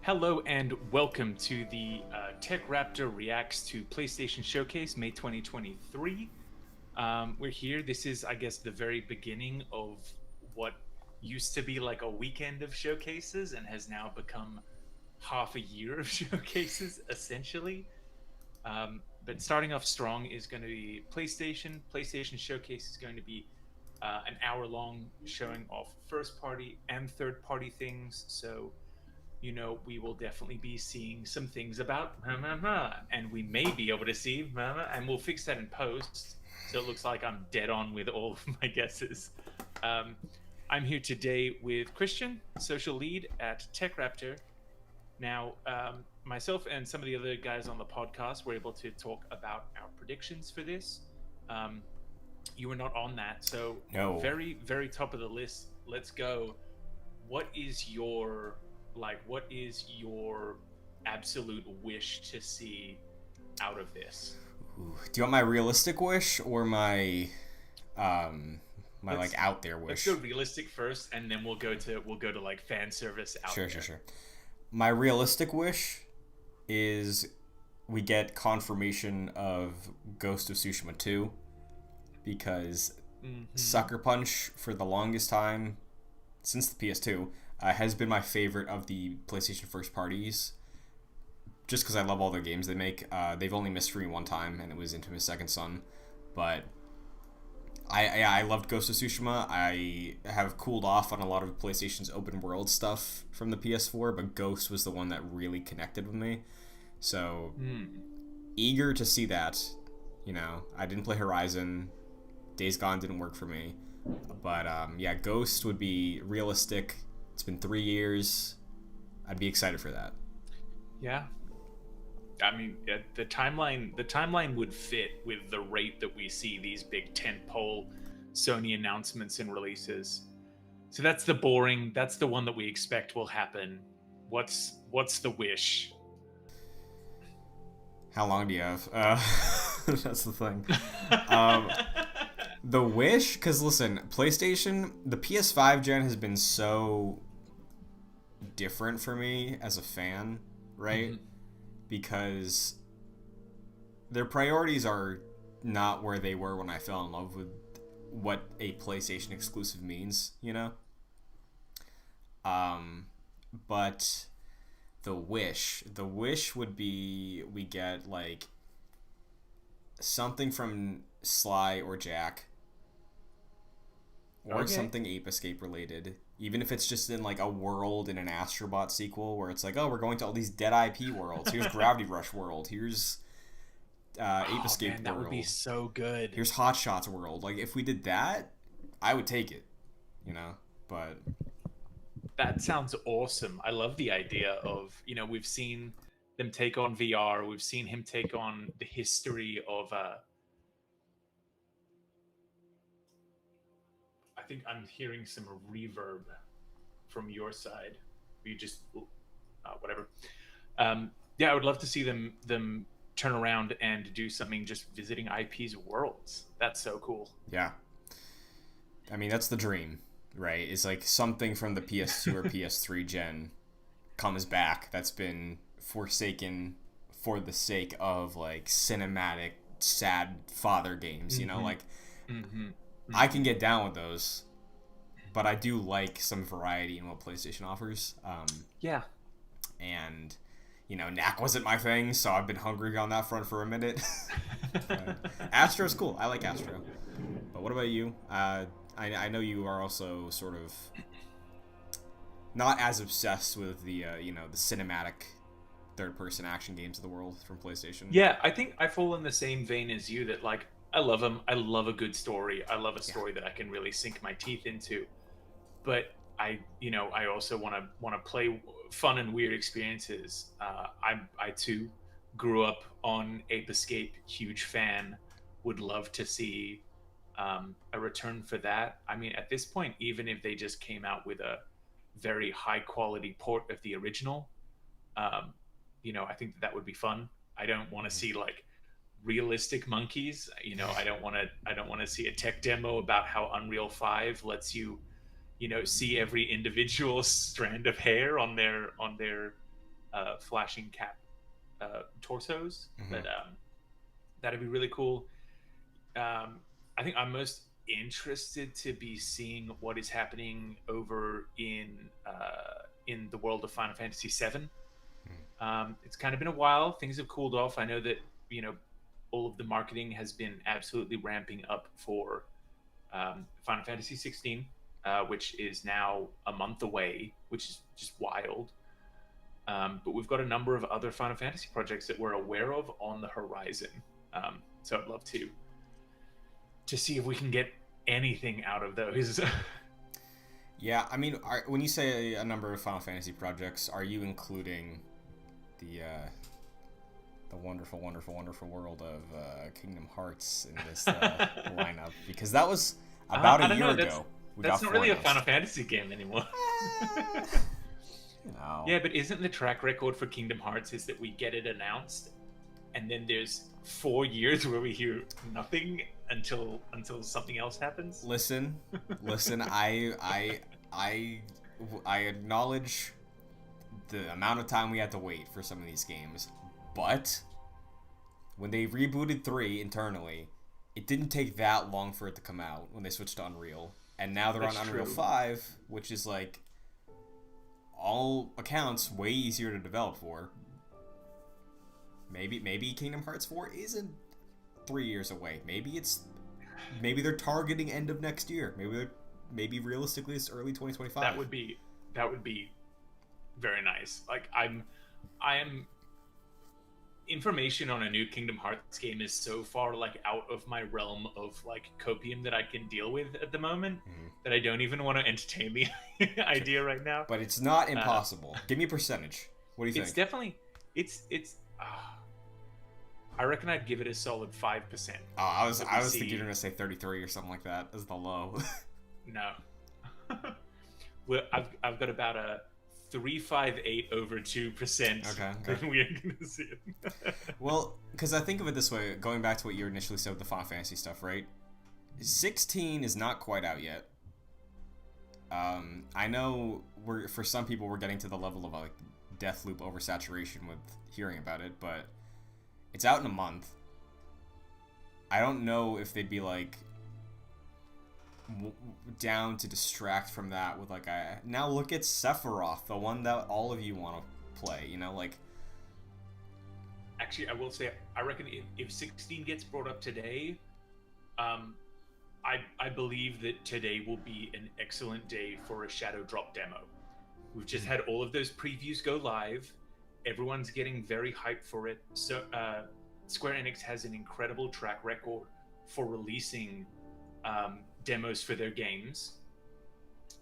Hello and welcome to the TechRaptor Reacts to PlayStation Showcase May 2023. We're here. This is, I guess, the very beginning of what used to be like a weekend of showcases and has now become half a year of showcases, essentially. But starting off strong is going to be PlayStation. PlayStation Showcase is going to be an hour long, showing off first party and third party things. So we will definitely be seeing some things about and we may be able to see and we'll fix that in post. So it looks like I'm dead on with all of my guesses. Um, I'm here today with Christian, social lead at TechRaptor. Now, myself and some of the other guys on the podcast were able to talk about our predictions for this. Um, you were not on that, so No. very, very top of the list. Let's go. What is your absolute wish to see out of this? Ooh. Do you want my realistic wish or my Let's like out there let's wish? go realistic first, and then we'll go to like fan service out Sure, sure, there. sure. My realistic wish is we get confirmation of Ghost of Tsushima 2 because Mm-hmm. Sucker Punch for the longest time since the PS2 has been my favorite of the PlayStation first parties. Just because I love all the games they make. They've only missed free one time, and it was Infamous Second Son. But I loved Ghost of Tsushima. I have cooled off on a lot of PlayStation's open world stuff from the PS4, but Ghost was the one that really connected with me. So Mm. eager to see that. I didn't play Horizon. Days Gone didn't work for me. But yeah, Ghost would be realistic. It's been 3 years. I'd be excited for that. Yeah, I mean, the timeline would fit with the rate that we see these big tentpole Sony announcements and releases. So that's the one that we expect will happen. What's the wish? How long do you have? That's the thing. Um, the wish, because listen, PlayStation, the PS5 gen has been so different for me as a fan, right? Mm-hmm. Because their priorities are not where they were when I fell in love with what a PlayStation exclusive means. Um, but the wish would be we get like something from Sly or Jack or Okay. something Ape Escape related. Even if it's just in like a world in an Astrobot sequel where it's like, oh, we're going to all these dead IP worlds. Here's Gravity Rush World. Here's Ape Oh Escape man, that would be World. so good. Here's Hot Shots World. Like if we did that, I would take it. But That sounds awesome. I love the idea of, we've seen them take on VR. We've seen him take on the history of I think I'm hearing some reverb from your side. You just whatever. Yeah, I would love to see them turn around and do something just visiting IP's worlds. That's so cool. yeah, I mean that's the dream, right? It's like something from the PS2 or PS3 gen comes back that's been forsaken for the sake of like cinematic sad father games. Mm-hmm. Like Mm-hmm. I Mm-hmm. can get down with those, but I do like some variety in what PlayStation offers. Yeah. And Knack wasn't my thing, so I've been hungry on that front for a minute. But Astro's cool. I like Astro. But what about you? I know you are also sort of not as obsessed with the cinematic third person action games of the world from PlayStation. Yeah, I think I fall in the same vein as you that like I love them. I love a good story. I love a Yeah. story that I can really sink my teeth into. But I also want to play fun and weird experiences. I too grew up on Ape Escape, huge fan. Would love to see a return for that. I mean, at this point, even if they just came out with a very high quality port of the original, um, I think that would be fun. I don't want to see like realistic monkeys. I don't want to see a tech demo about how Unreal 5 lets you see every individual strand of hair on their flashing cap torsos. Mm-hmm. But that'd be really cool. I think I'm most interested to be seeing what is happening over in the world of Final Fantasy VII. It's kind of been a while. Things have cooled off. I know that all of the marketing has been absolutely ramping up for Final Fantasy 16, which is now a month away, which is just wild. But we've got a number of other Final Fantasy projects that we're aware of on the horizon. So I'd love to see if we can get anything out of those. Yeah, I mean, when you say a number of Final Fantasy projects, are you including the wonderful, wonderful, wonderful world of Kingdom Hearts in this lineup? Because that was about a year ago. That's not really a Final Fantasy game anymore. No. Yeah, but isn't the track record for Kingdom Hearts is that we get it announced, and then there's 4 years where we hear nothing until something else happens? Listen, I acknowledge the amount of time we had to wait for some of these games, but when they rebooted 3 internally, it didn't take that long for it to come out when they switched to Unreal, and now they're on Unreal 5, which is like all accounts way easier to develop for. Maybe Kingdom Hearts 4 isn't 3 years away. Maybe they're targeting end of next year. Maybe realistically it's early 2025. That would be very nice. Like I am information on a new Kingdom Hearts game is so far like out of my realm of like copium that I can deal with at the moment that I don't even want to entertain the idea right now. But it's not impossible. Give me a percentage. What do you think? It's definitely it's I reckon I'd give it a solid 5%. Oh, I was thinking you were gonna say 33 or something like that as the low. No. Well, I've got about a 358 over 2%. Okay. Then we are gonna see it. Well, because I think of it this way, going back to what you initially said with the Final Fantasy stuff, right? 16 is not quite out yet. I know for some people we're getting to the level of like Deathloop oversaturation with hearing about it, but it's out in a month. I don't know if they'd be like down to distract from that with like now look at Sephiroth, the one that all of you want to play, like. Actually, I will say, I reckon if 16 gets brought up today, I believe that today will be an excellent day for a Shadow Drop demo. We've just had all of those previews go live. Everyone's getting very hyped for it. So Square Enix has an incredible track record for releasing demos for their games.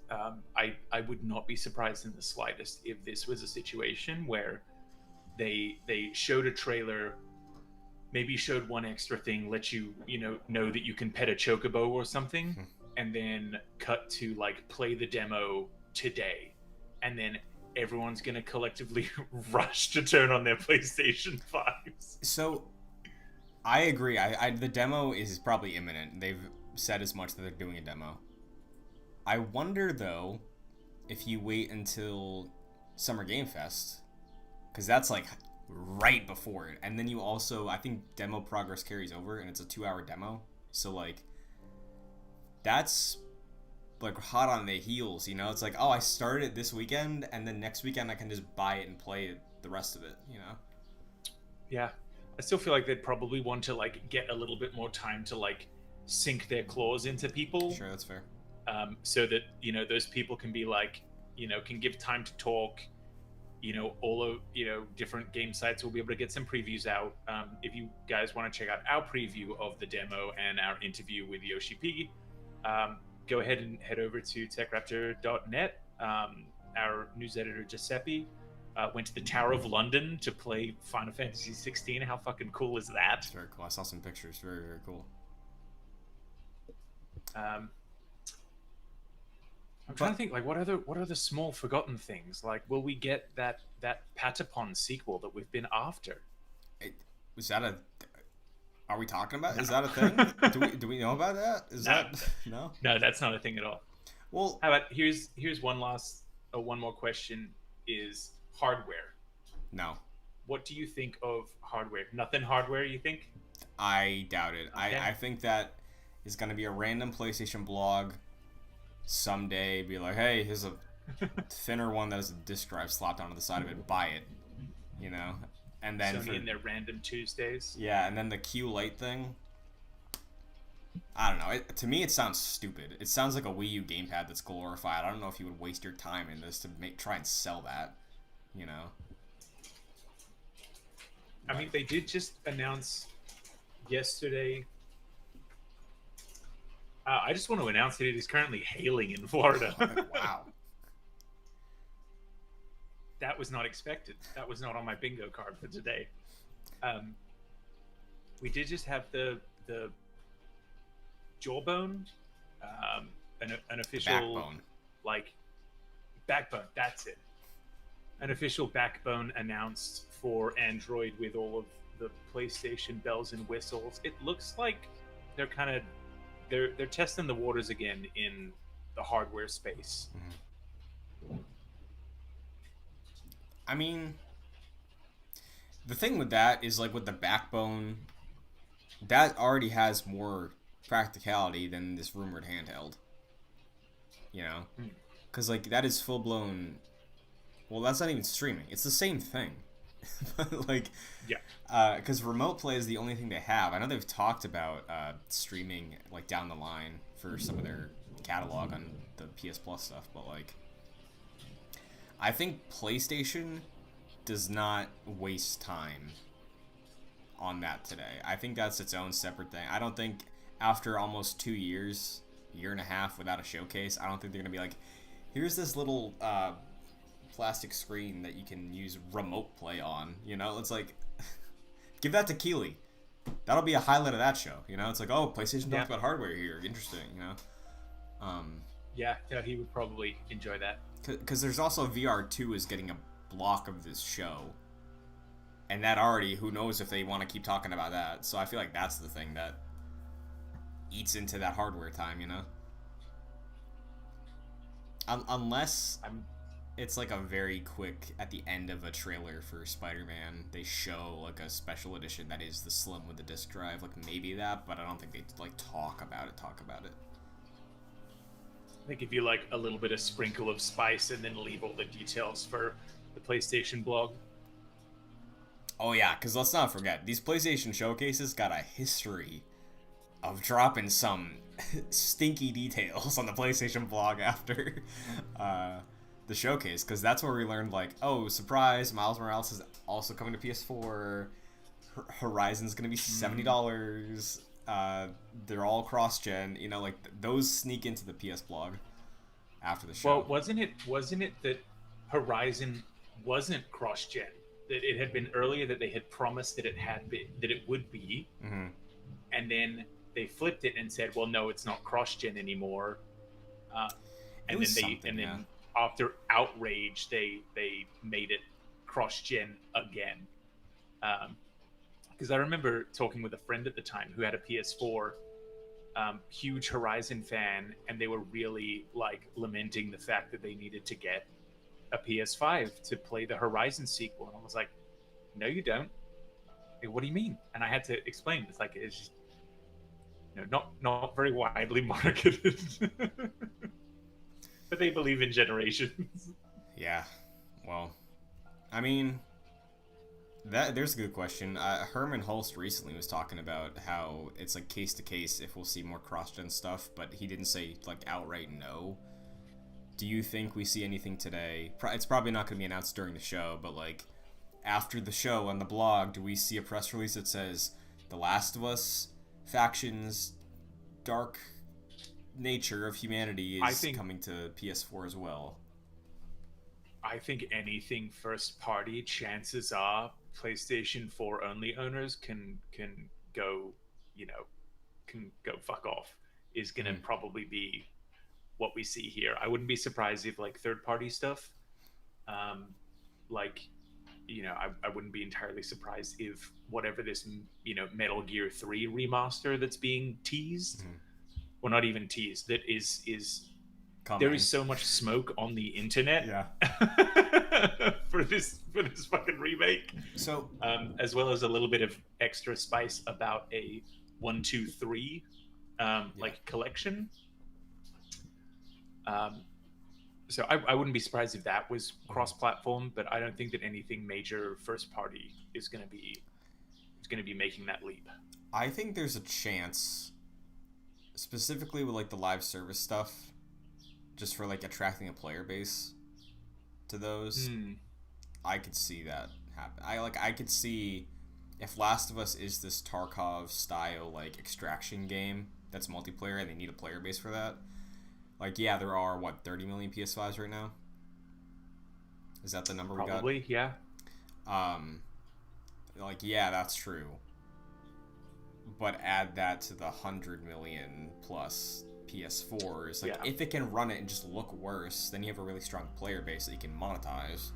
I would not be surprised in the slightest if this was a situation where they showed a trailer, maybe showed one extra thing, let you know that you can pet a chocobo or something, and then cut to like play the demo today, and then everyone's gonna collectively rush to turn on their PlayStation 5s. So I agree. The demo is probably imminent. They've said as much that they're doing a demo. I wonder though if you wait until Summer Game Fest, because that's like right before it, and then you also, I think demo progress carries over and it's a 2-hour demo, so like that's like hot on the heels, it's like, oh, I started it this weekend and then next weekend I can just buy it and play it, the rest of it. Yeah, I still feel like they'd probably want to like get a little bit more time to like sink their claws into people. Sure, that's fair. So that those people can be like, can give time to talk. All of different game sites will be able to get some previews out. If you guys want to check out our preview of the demo and our interview with Yoshi P, go ahead and head over to TechRaptor.net. Our news editor Giuseppe went to the Tower of London to play Final Fantasy 16. How fucking cool is that? It's very cool. I saw some pictures. Very, very cool. I'm trying to think, like, what are the small forgotten things? Like, will we get that Patapon sequel that we've been after? Are we talking about? Is that a thing? do we know about that? No? No, that's not a thing at all. Well, how about here's one more question: is hardware? No, What do you think of hardware? Nothing hardware, you think? I doubt it. Okay. I think that is going to be a random PlayStation blog someday. Be like, hey, here's a thinner one that has a disk drive slapped onto the side of it. Buy it, you know. And then Sony for and their random Tuesdays. yeah, and then the Q Lite thing. I don't know. To me, it sounds stupid. It sounds like a Wii U gamepad that's glorified. I don't know if you would waste your time in this to try and sell that. You know. I But mean, they did just announce yesterday. I just want to announce that it is currently hailing in Florida. wow. That was not expected. That was not on my bingo card for today. Um, we did just have the Jawbone, an The official backbone. like backbone. That's it. An official backbone announced for Android with all of the PlayStation bells and whistles. It looks like they're kind of they're testing the waters again in the hardware space. Mm-hmm. I mean, the thing with that is like with the backbone, that already has more practicality than this rumored handheld. You know, Hmm. because like that is full blown. Well, that's not even streaming. It's the same thing. like, Yeah, because remote play is the only thing they have. I know they've talked about streaming like down the line for some of their catalog on the PS Plus stuff, but like, I think PlayStation does not waste time on that today. I think that's its own separate thing. I don't think after almost 2 years, year and a half without a showcase, I don't think they're gonna be like, here's this little plastic screen that you can use remote play on. You know, it's like give that to Keeley. That'll be a highlight of that show. You know, it's like, oh, PlayStation yeah, talked about hardware here. Interesting. You know, yeah. Yeah, he would probably enjoy that. because there's also VR2 is getting a block of this show, and that already, who knows if they want to keep talking about that. So I feel like that's the thing that eats into that hardware time. You know, unless I'm it's like a very quick at the end of a trailer for Spider-Man, they show like a special edition that is the slim with the disc drive, like maybe that, but I don't think they like talk about it. I think if you like a little bit of sprinkle of spice and then leave all the details for the PlayStation blog. Oh yeah, because let's not forget, these PlayStation showcases got a history of dropping some stinky details on the PlayStation blog after the showcase, because that's where we learned like, oh, surprise, Miles Morales is also coming to PS4. Horizon's gonna be $70. They're all cross-gen. You know, like those sneak into the PS blog after the Well, show. wasn't it that Horizon wasn't cross-gen? That it had been earlier that they had promised that it had been that it would be, Mm-hmm. and then they flipped it and said, "Well, no, it's not cross-gen anymore." Uh, It and was then something, yeah. after outrage, they made it cross-gen again. Because I remember talking with a friend at the time who had a PS4, huge Horizon fan, and they were really like lamenting the fact that they needed to get a PS5 to play the Horizon sequel. And I was like, "No, you don't. Like, what do you mean?" And I had to explain. It's like it's just, not very widely marketed, but they believe in generations. Yeah. Well, I mean, that there's a good question. Herman Holst recently was talking about how it's like case to case if we'll see more cross-gen stuff, but he didn't say like outright no. Do you think we see anything today? It's probably not going to be announced during the show, but like after the show on the blog, do we see a press release that says The Last of Us factions dark nature of humanity I is think coming to PS4 as well? I think anything first party, chances are PlayStation 4 only owners can go, you know, can go fuck off. Is going to Mm. probably be what we see here. I wouldn't be surprised if like third party stuff, um, like I wouldn't be entirely surprised if whatever this Metal Gear 3 remaster that's being teased, Mm. well, not even teased, that is there is Coming. so much smoke on the internet Yeah. for this fucking remake, So as well as a little bit of extra spice about a 1, 2, 3 yeah, like collection. Um, so I wouldn't be surprised if that was cross-platform, but I don't think that anything major first party is going to be making that leap. I think there's a chance, specifically with like the live service stuff, just for like attracting a player base to those. Hmm. I could see that happen. I could see if Last of Us is this Tarkov style like extraction game that's multiplayer and they need a player base for that. Like yeah, there are what 30 million PS5s right now. Is that the number we got? Probably, yeah. Like yeah, that's true. But add that to the 100 million plus PS4s. Like Yeah. if it can run it and just look worse, then you have a really strong player base that you can monetize.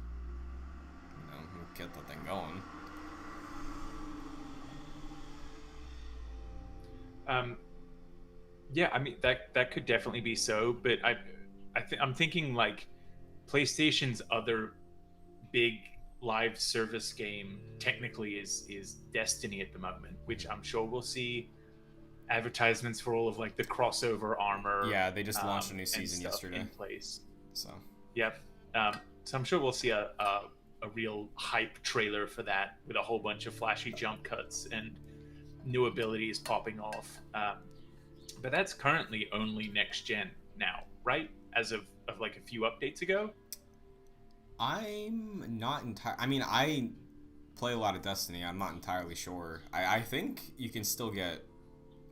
You know, get the thing going. Yeah, I mean that could definitely be so, but I'm thinking like PlayStation's other big live service game technically is Destiny at the moment, which I'm sure we'll see advertisements for all of like the crossover armor. Yeah, they just launched a new and season stuff yesterday. in place. So Yep. So I'm sure we'll see a real hype trailer for that with a whole bunch of flashy jump cuts and new abilities popping off. But that's currently only next gen now, right? As of like a few updates ago. I'm not entirely. I mean, I play a lot of Destiny. I'm not entirely sure. I think you can still get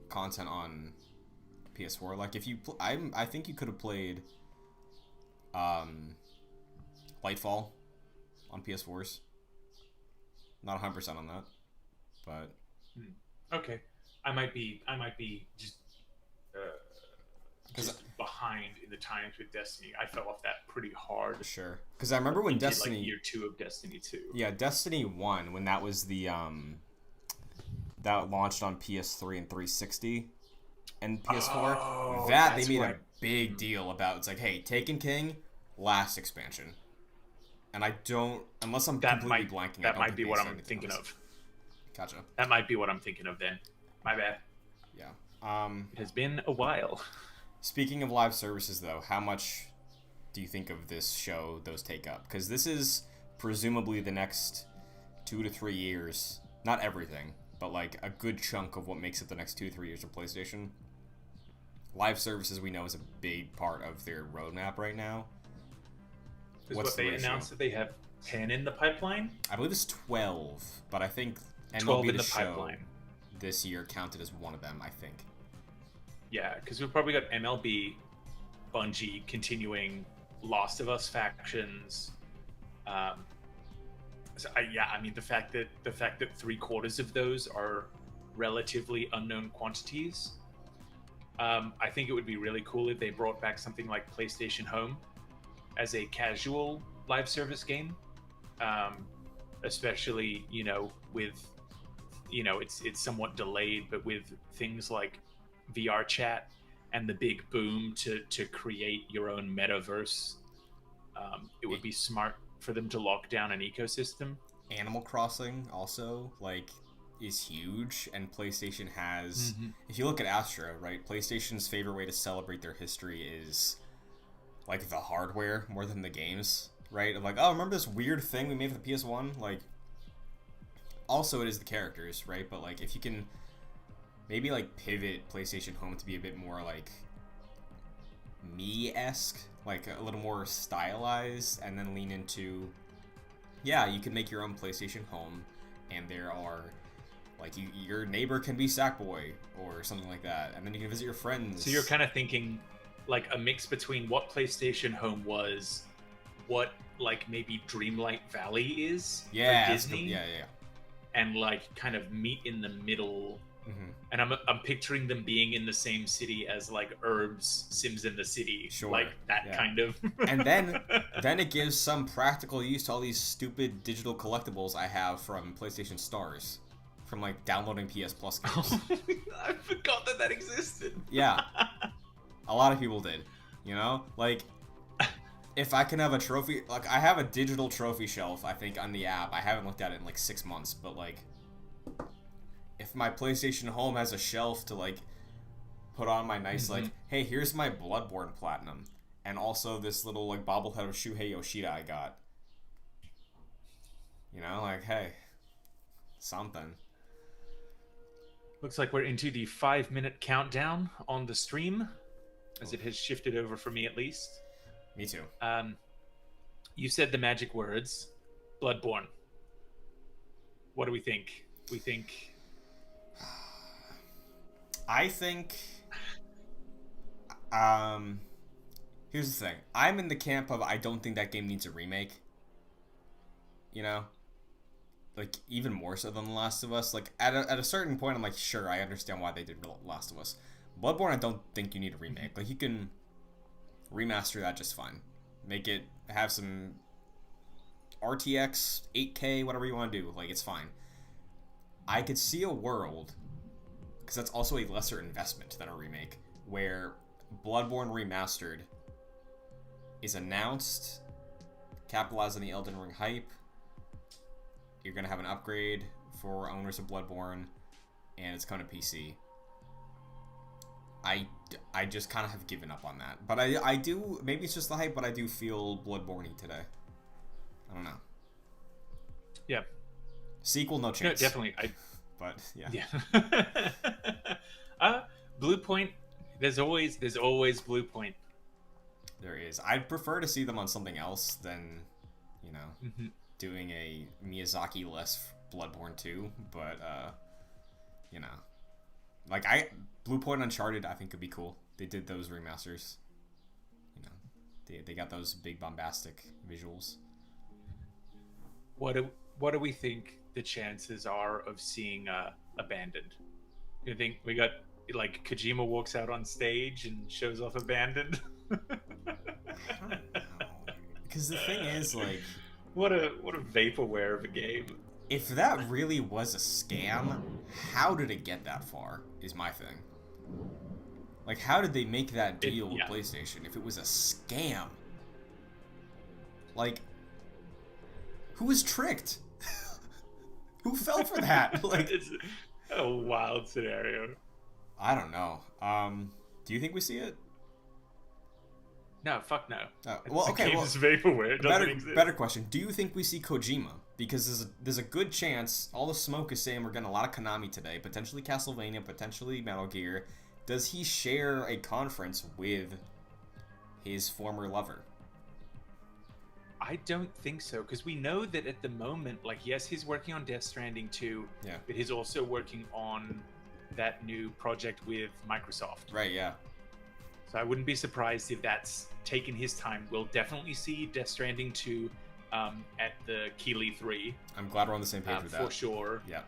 content on PS4. Like if you, I think you could have played, Lightfall on PS4s. Not 100% on that, but Okay, I might be just behind in the times with Destiny. I fell off that pretty hard. sure. Because I remember when Destiny, like year 2 of Destiny 2. yeah, Destiny 1 when that was the that launched on PS3 and 360 and PS4. Oh, That they that's made right. a big deal about. It's like, hey, Taken King, last expansion. And I don't, unless I'm completely blanking. That might be what I'm thinking of. Gotcha. That might be what I'm thinking of then. My bad. Yeah. It has been a while. Speaking of live services, though, how much do you think of this show those take up? Because this is presumably the next 2 to 3 years. Not everything, but like a good chunk of what makes it the next 2 to 3 years of PlayStation. Live services we know is a big part of their roadmap right now. Is What's what the they ratio? announced that they have 10 in the pipeline. I believe it's 12, but I think 12 MLB in The the Show pipeline. this year counted as one of them, I think. Yeah, because we've probably got MLB, Bungie continuing, Last of Us factions. I mean the fact that 3/4 of those are relatively unknown quantities. I think it would be really cool if they brought back something like PlayStation Home as a casual live service game, especially with it's somewhat delayed, but with things like VR chat and the big boom to create your own metaverse, it would be smart for them to lock down an ecosystem. Animal Crossing also is huge, and PlayStation has. If you look at Astro, right, PlayStation's favorite way to celebrate their history is like the hardware more than the games, right? Of like, oh, remember this weird thing we made for the PS1? Like, also it is the characters, right? But like, if you can maybe like pivot PlayStation Home to be a bit more like me-esque, like a little more stylized, and then lean into, yeah, you can make your own PlayStation Home, and there are like your neighbor can be Sackboy or something like that, and then you can visit your friends. So you're kind of thinking like a mix between what PlayStation Home was, what like maybe Dreamlight Valley is for Disney, yeah, and like kind of meet in the middle. Mm-hmm. And I'm picturing them being in the same city as like Herb's Sims in the City, Sure, like that yeah. kind of. And then it gives some practical use to all these stupid digital collectibles I have from PlayStation Stars, from like downloading PS Plus games. I forgot that existed. Yeah, a lot of people did. Like if I can have a trophy, like I have a digital trophy shelf, I think on the app. I haven't looked at it in like 6 months, but like, if my PlayStation Home has a shelf to like put on my nice like, hey, here's my Bloodborne Platinum, and also this little like bobblehead of Shuhei Yoshida I got. You know, like, hey, something. Looks like we're into the 5-minute countdown on the stream, as it has shifted over for me at least. Me too. You said the magic words, Bloodborne. What do we think? We think. I think. Here's the thing. I'm in the camp of I don't think that game needs a remake. You know? Like, even more so than The Last of Us. Like, at a certain point, I'm like, sure, I understand why they did The Last of Us. Bloodborne, I don't think you need a remake. Like, you can remaster that just fine. Make it, have some RTX, 8K, whatever you want to do. Like, it's fine. I could see a world, because that's also a lesser investment than a remake, where Bloodborne Remastered is announced, capitalize on the Elden Ring hype. You're going to have an upgrade for owners of Bloodborne, and it's coming to PC. I just kind of have given up on that. But I do, maybe it's just the hype, but I do feel Bloodborne-y today. I don't know. Yeah. Sequel, no chance. No, definitely. But, yeah. Yeah. Blue Point, there's always Blue Point. There is. I'd prefer to see them on something else than, you know, doing a Miyazaki-less Bloodborne 2, but, you know. Like, Blue Point Uncharted, I think, could be cool. They did those remasters. You know, they got those big bombastic visuals. What do we think the chances are of seeing Abandoned? You think we got, like, Kojima walks out on stage and shows off Abandoned? I don't know. Because the thing is, like... What a vaporware of a game. If that really was a scam, how did it get that far, is my thing. Like, how did they make that deal with PlayStation if it was a scam? Like, who was tricked? Who fell for that? Like, it's a wild scenario. I don't know. Do you think we see it? No, fuck no. Well, okay. Well, it's vaporware. It doesn't exist. Better question. Do you think we see Kojima? Because there's a good chance. All the smoke is saying we're getting a lot of Konami today. Potentially Castlevania. Potentially Metal Gear. Does he share a conference with his former lover? I don't think so, because we know that at the moment, like, yes, he's working on Death Stranding 2, but he's also working on that new project with Microsoft. Right, yeah. So I wouldn't be surprised if that's taken his time. We'll definitely see Death Stranding 2 at the Keighley 3. I'm glad we're on the same page with that. For sure. Yeah.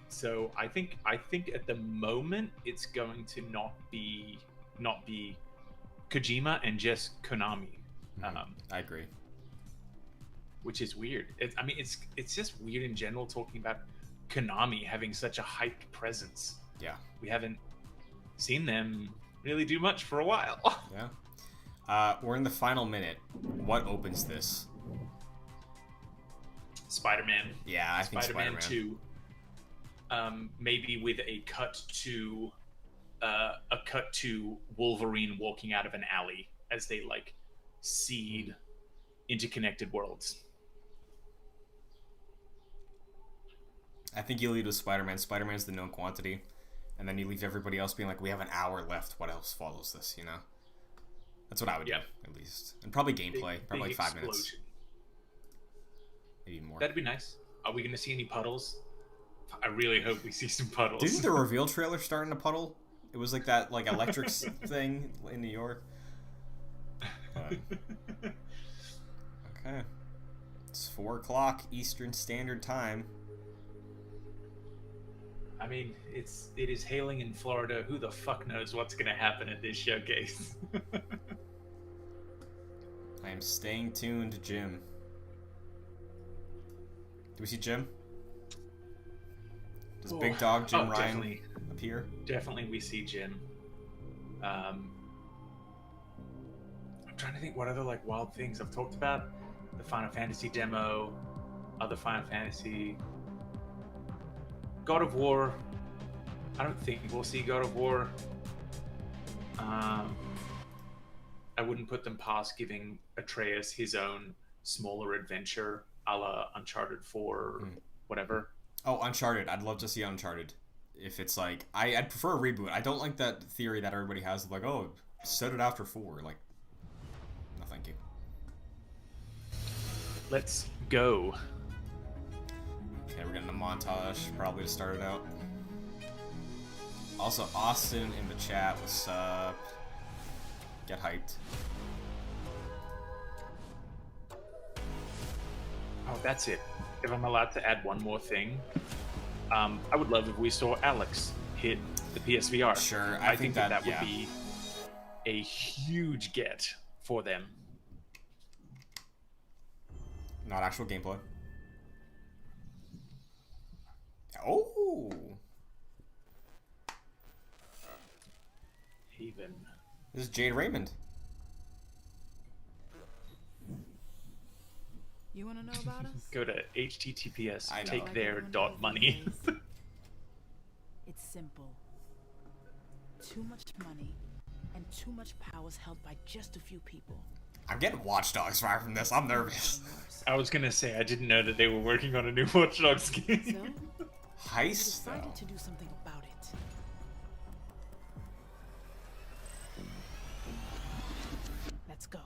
So I think at the moment it's going to not be Kojima and just Konami. I agree. Which is weird. It's just weird in general talking about Konami having such a hyped presence. Yeah. We haven't seen them really do much for a while. Yeah. We're in the final minute. What opens this? Spider-Man. Yeah, I think Spider-Man 2. Maybe with a cut to Wolverine walking out of an alley as they like seed interconnected worlds. I think you lead with Spider-Man. Spider-Man's the known quantity. And then you leave everybody else being like, we have an hour left. What else follows this, you know? That's what I would do, at least. And probably gameplay. Probably like 5 minutes. Maybe more. That'd be nice. Are we going to see any puddles? I really hope we see some puddles. Didn't the reveal trailer start in a puddle? It was like that like electric thing in New York. Okay. It's 4 o'clock Eastern Standard Time. I mean, it is hailing in Florida. Who the fuck knows what's going to happen at this showcase? I am staying tuned, Jim. Do we see Jim? Does Big Dog Jim Ryan appear? Definitely we see Jim. I'm trying to think what other like wild things I've talked about. The Final Fantasy demo, other Final Fantasy, God of War. I don't think we'll see God of War. I wouldn't put them past giving Atreus his own smaller adventure, a la Uncharted 4, whatever. Oh, Uncharted. I'd love to see Uncharted. If it's like, I'd prefer a reboot. I don't like that theory that everybody has of like, oh, set it after 4. Like, no, thank you. Let's go. Okay, we're getting a montage probably to start it out. Also, Austin in the chat, what's up? Get hyped. Oh, that's it. If I'm allowed to add one more thing, I would love if we saw Alex hit the PSVR. Sure, I think that would yeah. be a huge get for them. Not actual gameplay. Oh! Haven. This is Jade Raymond. You want to know about us? Go to https I know. take their dot money. It's simple. Too much money and too much power is held by just a few people. I'm getting Watch Dogs right from this. I'm nervous. I was gonna say I didn't know that they were working on a new Watch Dogs game. So, we Heist, though. decided to do something about it. Let's go.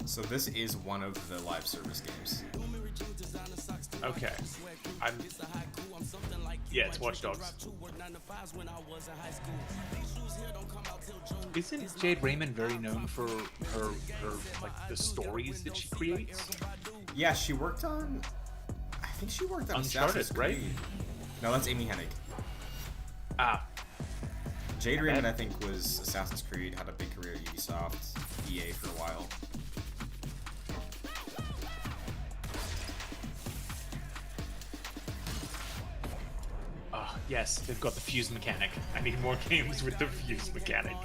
So this is one of the live service games. Okay. Yeah, it's Watch Dogs. Isn't Jade Raymond very known for her like the stories that she creates? Yeah, she worked on... I think she worked on Uncharted, Assassin's right? Creed. No, that's Amy Hennig. Ah, Jade Raymond, I think, was Assassin's Creed, had a big career at Ubisoft, EA for a while. yes, they've got the fuse mechanic. I need more games with the fuse mechanic.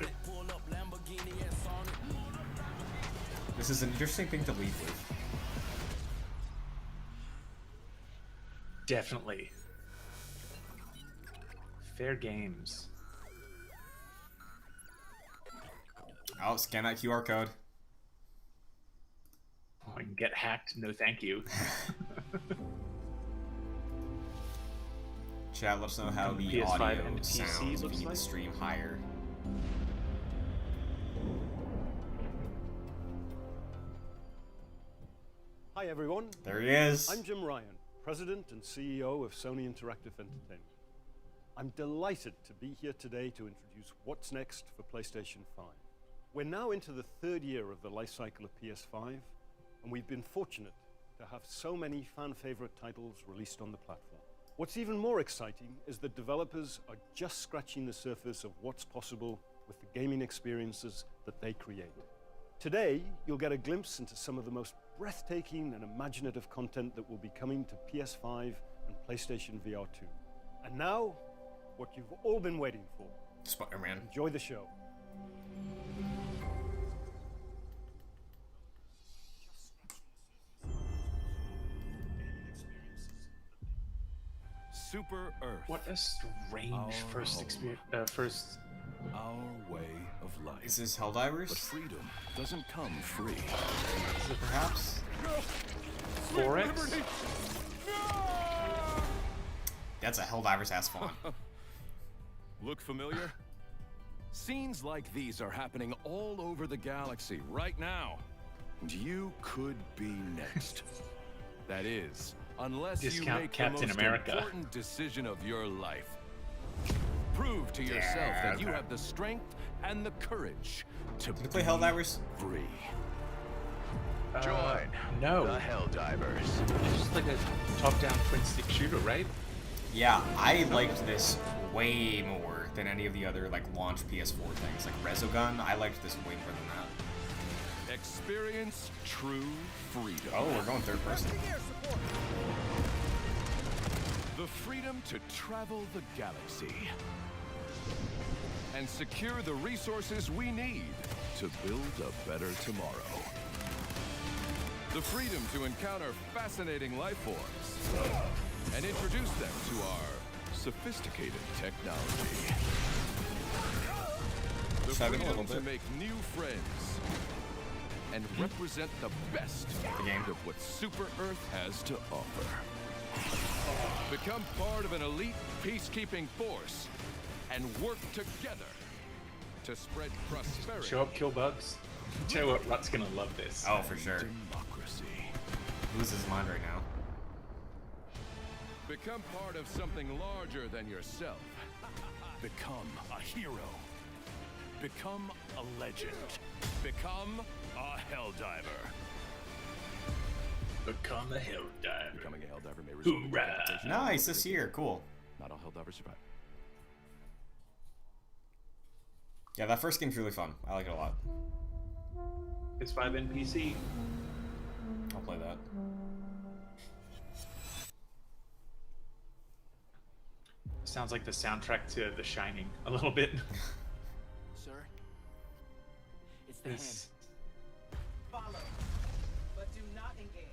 This is an interesting thing to lead with. Definitely. Fair games. Oh, scan that QR code. Oh, I can get hacked. No, thank you. Chat, let us know how the PS5 audio and PC sounds if you looks need like. the stream higher. Hi everyone. There he is. I'm Jim Ryan, President and CEO of Sony Interactive Entertainment. I'm delighted to be here today to introduce what's next for PlayStation 5. We're now into the third year of the life cycle of PS5, and we've been fortunate to have so many fan-favorite titles released on the platform. What's even more exciting is that developers are just scratching the surface of what's possible with the gaming experiences that they create. Today, you'll get a glimpse into some of the most breathtaking and imaginative content that will be coming to PS5 and PlayStation VR 2. And now, what you've all been waiting for. Spider-Man. Enjoy the show. Super Earth. What a strange Our first home. experience. First. Our way of life. Is this But Helldivers? freedom doesn't come free. Is it perhaps? 4X? That's a Helldivers ass font. Look familiar? Scenes like these are happening all over the galaxy right now. And you could be next. That is, unless you Discount make Captain the most America. important decision of your life. Prove to yourself that you have the strength and the courage to Did you play be Helldivers? free. Join no. The Helldivers. It's just like a top-down twin-stick shooter, right? Yeah, I liked this way more than any of the other like launch PS4 things. Like Resogun, I liked this way more than that. Experience true freedom. Oh, we're going third person. The freedom to travel the galaxy and secure the resources we need to build a better tomorrow. The freedom to encounter fascinating life forms and introduce them to our sophisticated technology. The Chugging a freedom little to bit. make new friends and represent the best of what Super Earth has to offer. Become part of an elite peacekeeping force and work together to spread prosperity. Show up, kill bugs. You know what? Rut's gonna love this. Oh, for sure. Democracy. Loses his mind right now. Become part of something larger than yourself. Become a hero. Become a legend. Become a helldiver. Become a helldiver. Becoming a helldiver may result in Hoorah! decapitation. Nice, this year. Cool. Not all helldivers survive. Yeah, that first game's really fun. I like it a lot. It's 5 NPC. I'll play that. Sounds like the soundtrack to The Shining a little bit. Sir, it's the hand. This- Follow, but do not engage.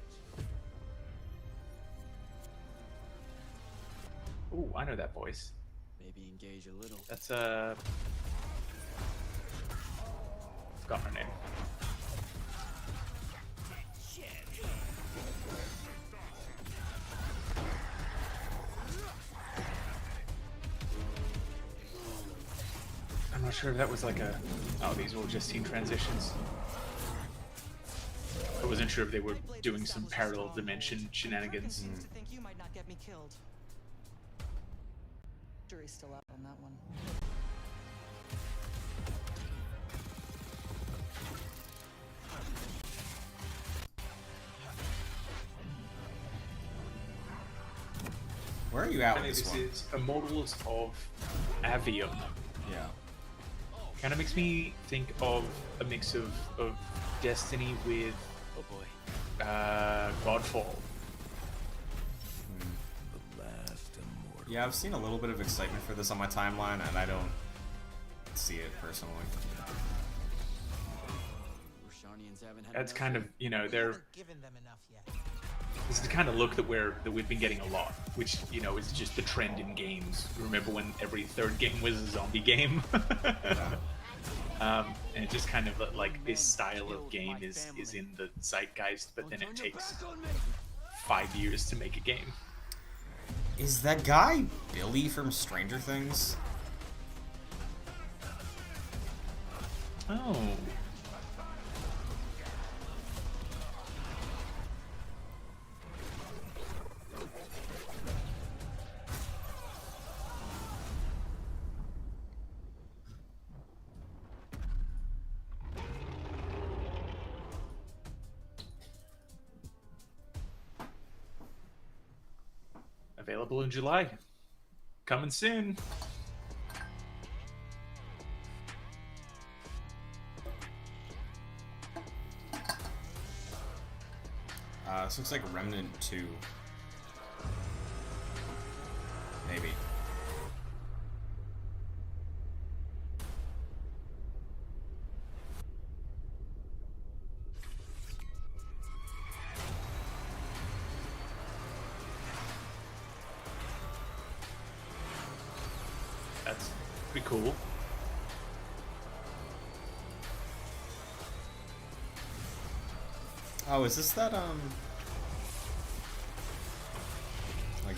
Ooh, I know that voice. Maybe engage a little. That's forgot her name. I'm not sure if that was like a. Oh, these were just scene transitions. I wasn't sure if they were doing some parallel dimension shenanigans. Seems to think you might not get me killed. Jury's still out on that one. Where are you at And with this this one? is Immortals of Avium. Yeah. Kind of makes me think of a mix of Destiny with Oh boy. Godfall. The last immortal. Yeah, I've seen a little bit of excitement for this on my timeline, and I don't see it personally. Roshanians haven't had That's enough kind yet. of, you know, they're Haven't given them enough yet. this is the kind of look that we've been getting a lot, which, you know, is just the trend in games. Remember when every third game was a zombie game? And it just kind of like this style of game is in the zeitgeist, but then it takes 5 years to make a game. Is that guy Billy from Stranger Things? Oh. Available in July. Coming soon. This looks like Remnant 2. Maybe. That's pretty cool. Oh, is this that, like,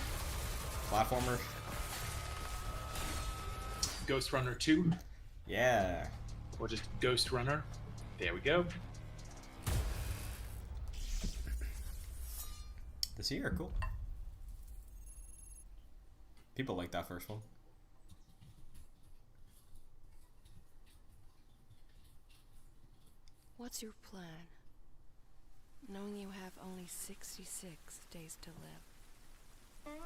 platformer? Ghost Runner 2, Yeah. or just Ghost Runner. There we go. This year, cool. People like that first one. What's your plan? Knowing you have only 66 days to live.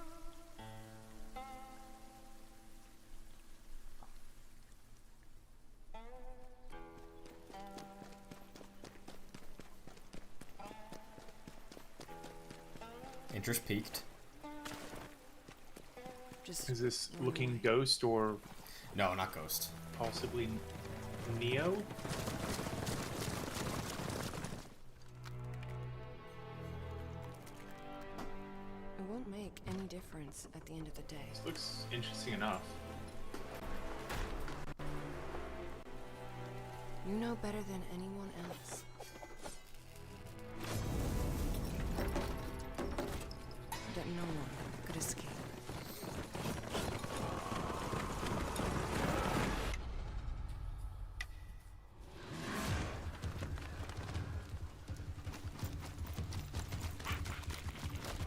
Interest peaked. Just Is this run looking away. Ghost or No, not Ghost. possibly Neo? won't make any difference at the end of the day. This looks interesting enough. You know better than anyone else. That no one could escape.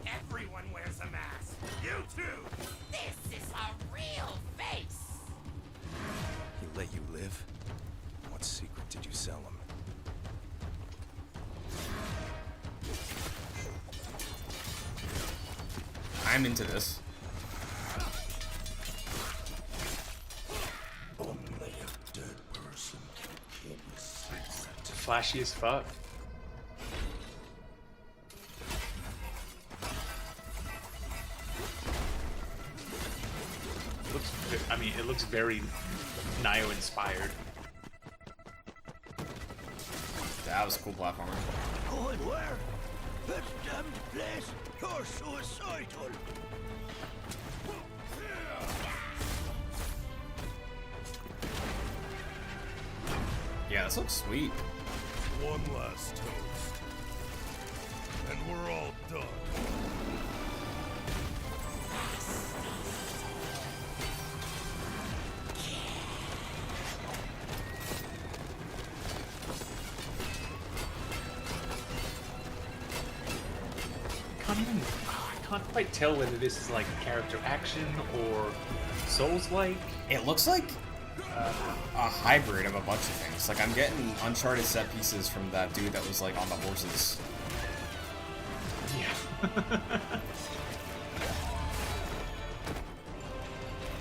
Everyone wears a mask. You too. This is a real face. He let you live? What secret did you sell him? I'm into this. Only a dead person can kill me. Flashy as fuck. I mean, it looks very Nioh inspired. That was a cool platformer. Going where? This damned place. You're suicidal. Yeah, this looks sweet. One last toast. And we're all done. I can't quite tell whether this is like character action or Souls-like. It looks like a hybrid of a bunch of things. Like, I'm getting Uncharted set pieces from that dude that was like on the horses. Yeah.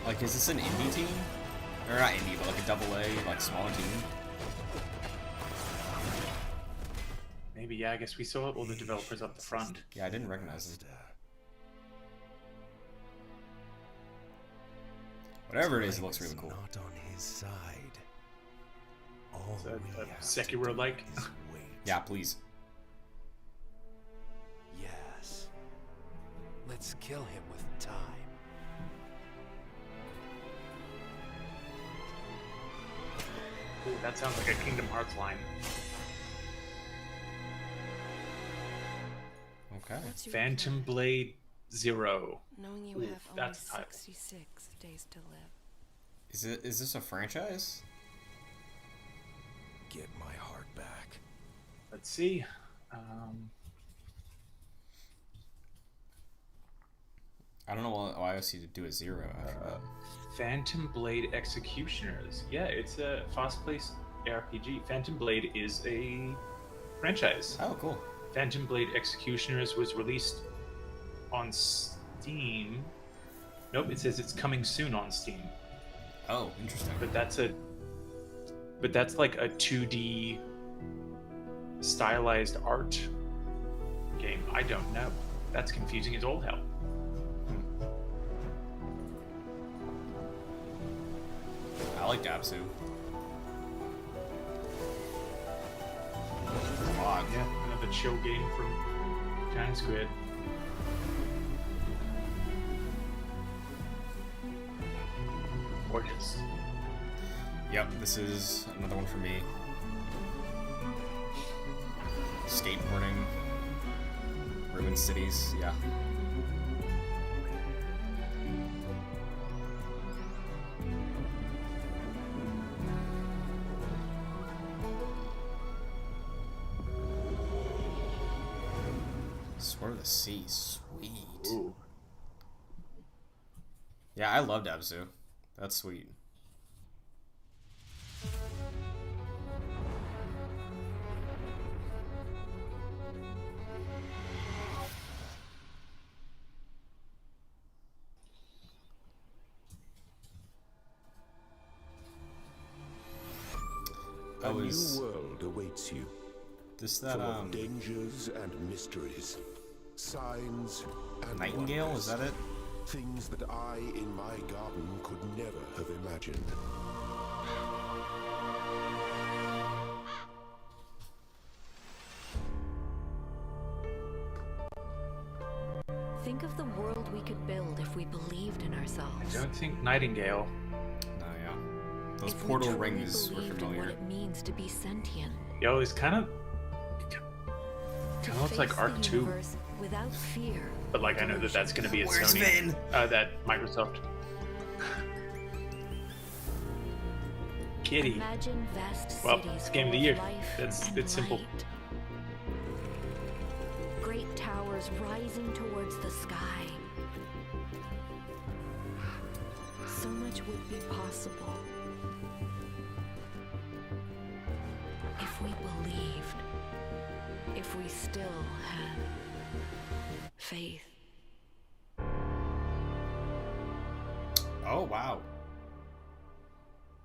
Like, is this an indie team? Or not indie, but like a double A, like smaller team? Maybe, yeah, I guess we saw all the developers up the front. Yeah, I didn't recognize it. Whatever it is, it looks really cool. Not on his side. All Is that we a have Sekiro-like? to do is wait. Yeah, please. Yes. Let's kill him with time. Ooh, that sounds like a Kingdom Hearts line. Okay. What's your Phantom plan? Blade Zero. Knowing you Oof, have only that's the title. 66 days to live. Is this a franchise? Get my heart back. Let's see. I don't know why I see to do a 0 after that. Phantom Blade Executioners. Yeah, it's a fast-paced RPG. Phantom Blade is a franchise. Oh, cool. Phantom Blade Executioners was released on Steam. Nope, it says it's coming soon on Steam. Oh, interesting. But that's like a 2D stylized art game. I don't know. That's confusing as all hell. I like Dabsu. Yeah, another chill game from Giant Squid. Gorgeous. Yep, this is another one for me. Skateboarding. Ruined cities, yeah. Sword of the Sea, sweet. Ooh. Yeah, I loved Abzu. That's sweet. A new world awaits you. This that full of dangers and mysteries, signs and Nightingale, wonders. is that it? Things that I, in my garden, could never have imagined. Think of the world we could build if we believed in I ourselves. don't think Nightingale. Oh yeah, those If we portal truly rings were believed in what familiar. it means to be sentient. Yo, it's kind of To looks like face Arc the 2. universe without fear. But like, I know that that's gonna be at Where's Sony. Vin? That Microsoft. Kitty. Imagine vast Well, cities it's game of the full year. life It's and simple. light. Great towers rising towards the sky. So much would be possible if we believed, if we still had faith. Oh wow.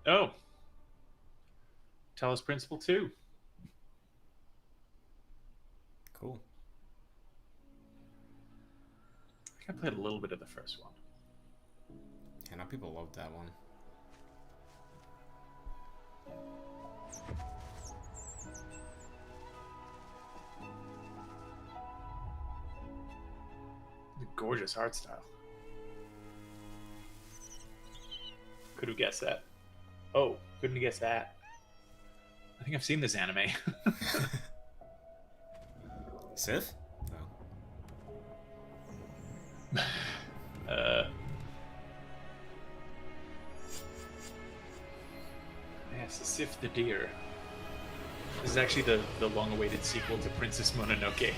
Oh. Talos Principle 2. Cool. I think I played a little bit of the first one. Yeah, now people love that one. The gorgeous art style. Could have guessed that. Oh, couldn't have guessed that. I think I've seen this anime. Sith? No. Yes, Sif the Deer. This is actually the long-awaited sequel to Princess Mononoke.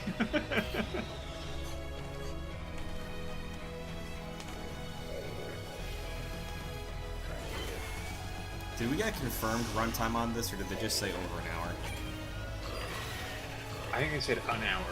Did we get a confirmed runtime on this, or did they just say over an hour? I think they said an hour.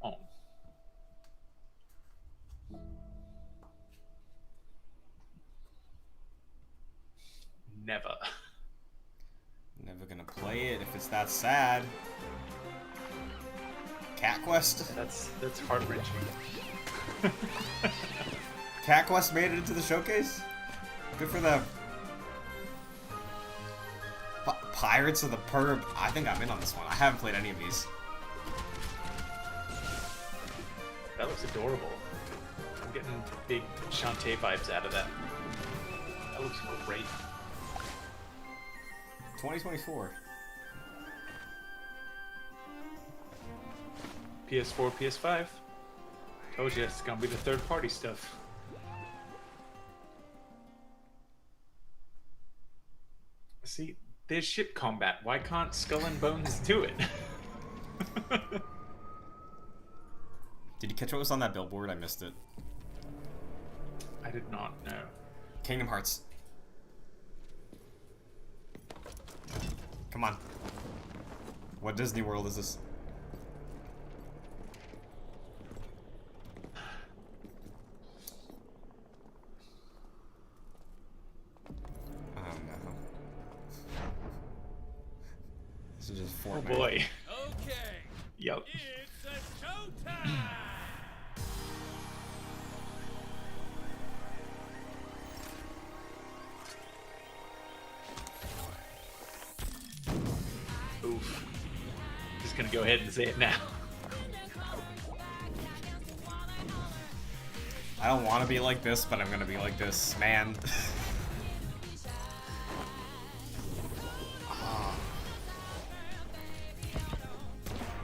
Oh. Never. Never gonna play it if it's that sad. Cat Quest? That's heart wrenching. Cat Quest made it into the showcase? Good for them. Pirates of the Perb. I think I'm in on this one. I haven't played any of these. That looks adorable. I'm getting big Shantae vibes out of that. That looks great. 2024. PS4, PS5. Told you, it's gonna be the third-party stuff. See, there's ship combat. Why can't Skull and Bones do it? Did you catch what was on that billboard? I missed it. I did not know. Kingdom Hearts. Come on. What Disney World is this? Oh no. This is just Fortnite. Oh boy. Okay. Yep. It's a showtime. Oof. Just gonna go ahead and say it now. I don't want to be like this, but I'm gonna be like this, man.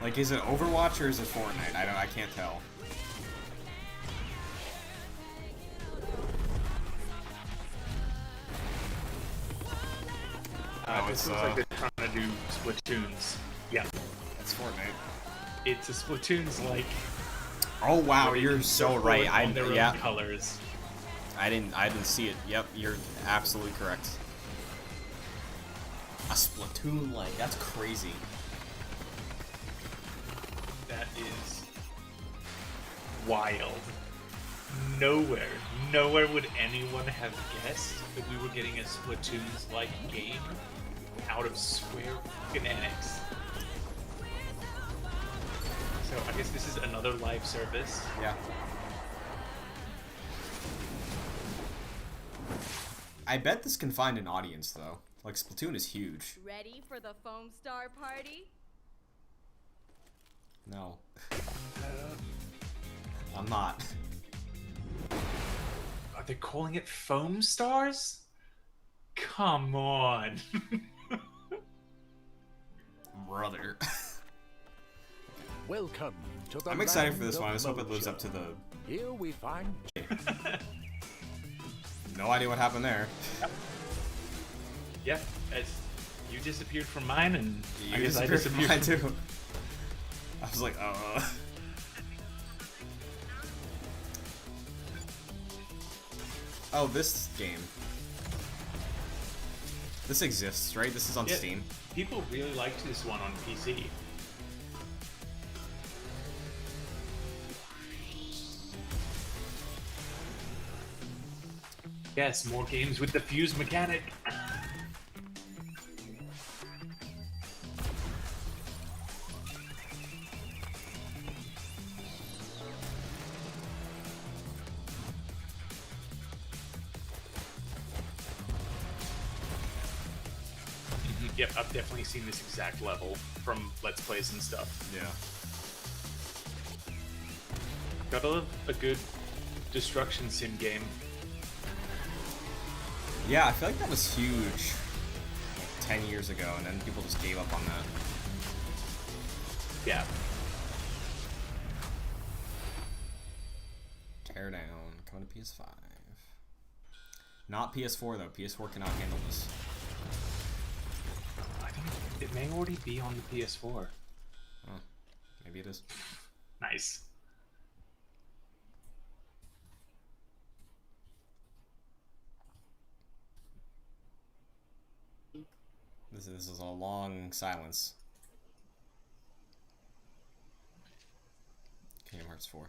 Like, is it Overwatch or is it Fortnite? I can't tell. This looks like they're trying to do Splatoons. Yeah. That's Fortnite. It's a Splatoons like. Oh wow, you're so right. Yeah. Colors. I didn't see it. Yep, you're absolutely correct. A Splatoon like, that's crazy. That is wild. Nowhere would anyone have guessed that we were getting a Splatoons like game out of Square Enix. So I guess this is another live service. Yeah. I bet this can find an audience though. Like Splatoon is huge. Ready for the foam star party? No. I'm not. Are they calling it foam stars? Come on. Brother. Welcome to the I'm excited for this land one. I just of hope it lives mojo. up to the... Here we find... No idea what happened there. Yeah, as you disappeared from mine, and You I guess I disappeared from mine disappeared too. I was like, Oh, this game. This exists, right? This is on Yeah, Steam. People really liked this one on PC. Yes, more games with the fuse mechanic. Yep, I've definitely seen this exact level from Let's Plays and stuff. Yeah. Gotta love a good destruction sim game. Yeah, I feel like that was huge like 10 years ago, and then people just gave up on that. Yeah. Teardown, coming to PS5. Not PS4 though, PS4 cannot handle this. I think it may already be on the PS4. Oh, maybe it is. Nice. This is a long silence. Kingdom Hearts 4.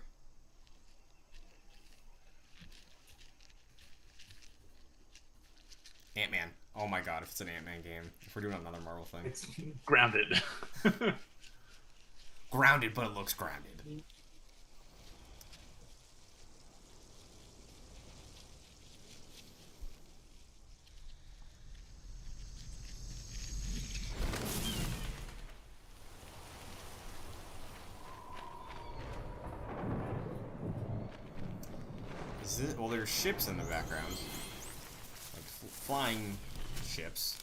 Ant-Man. Oh my god, if it's an Ant-Man game. If we're doing another Marvel thing. It's grounded. Grounded, but it looks grounded. Well, there's ships in the background. Like flying ships.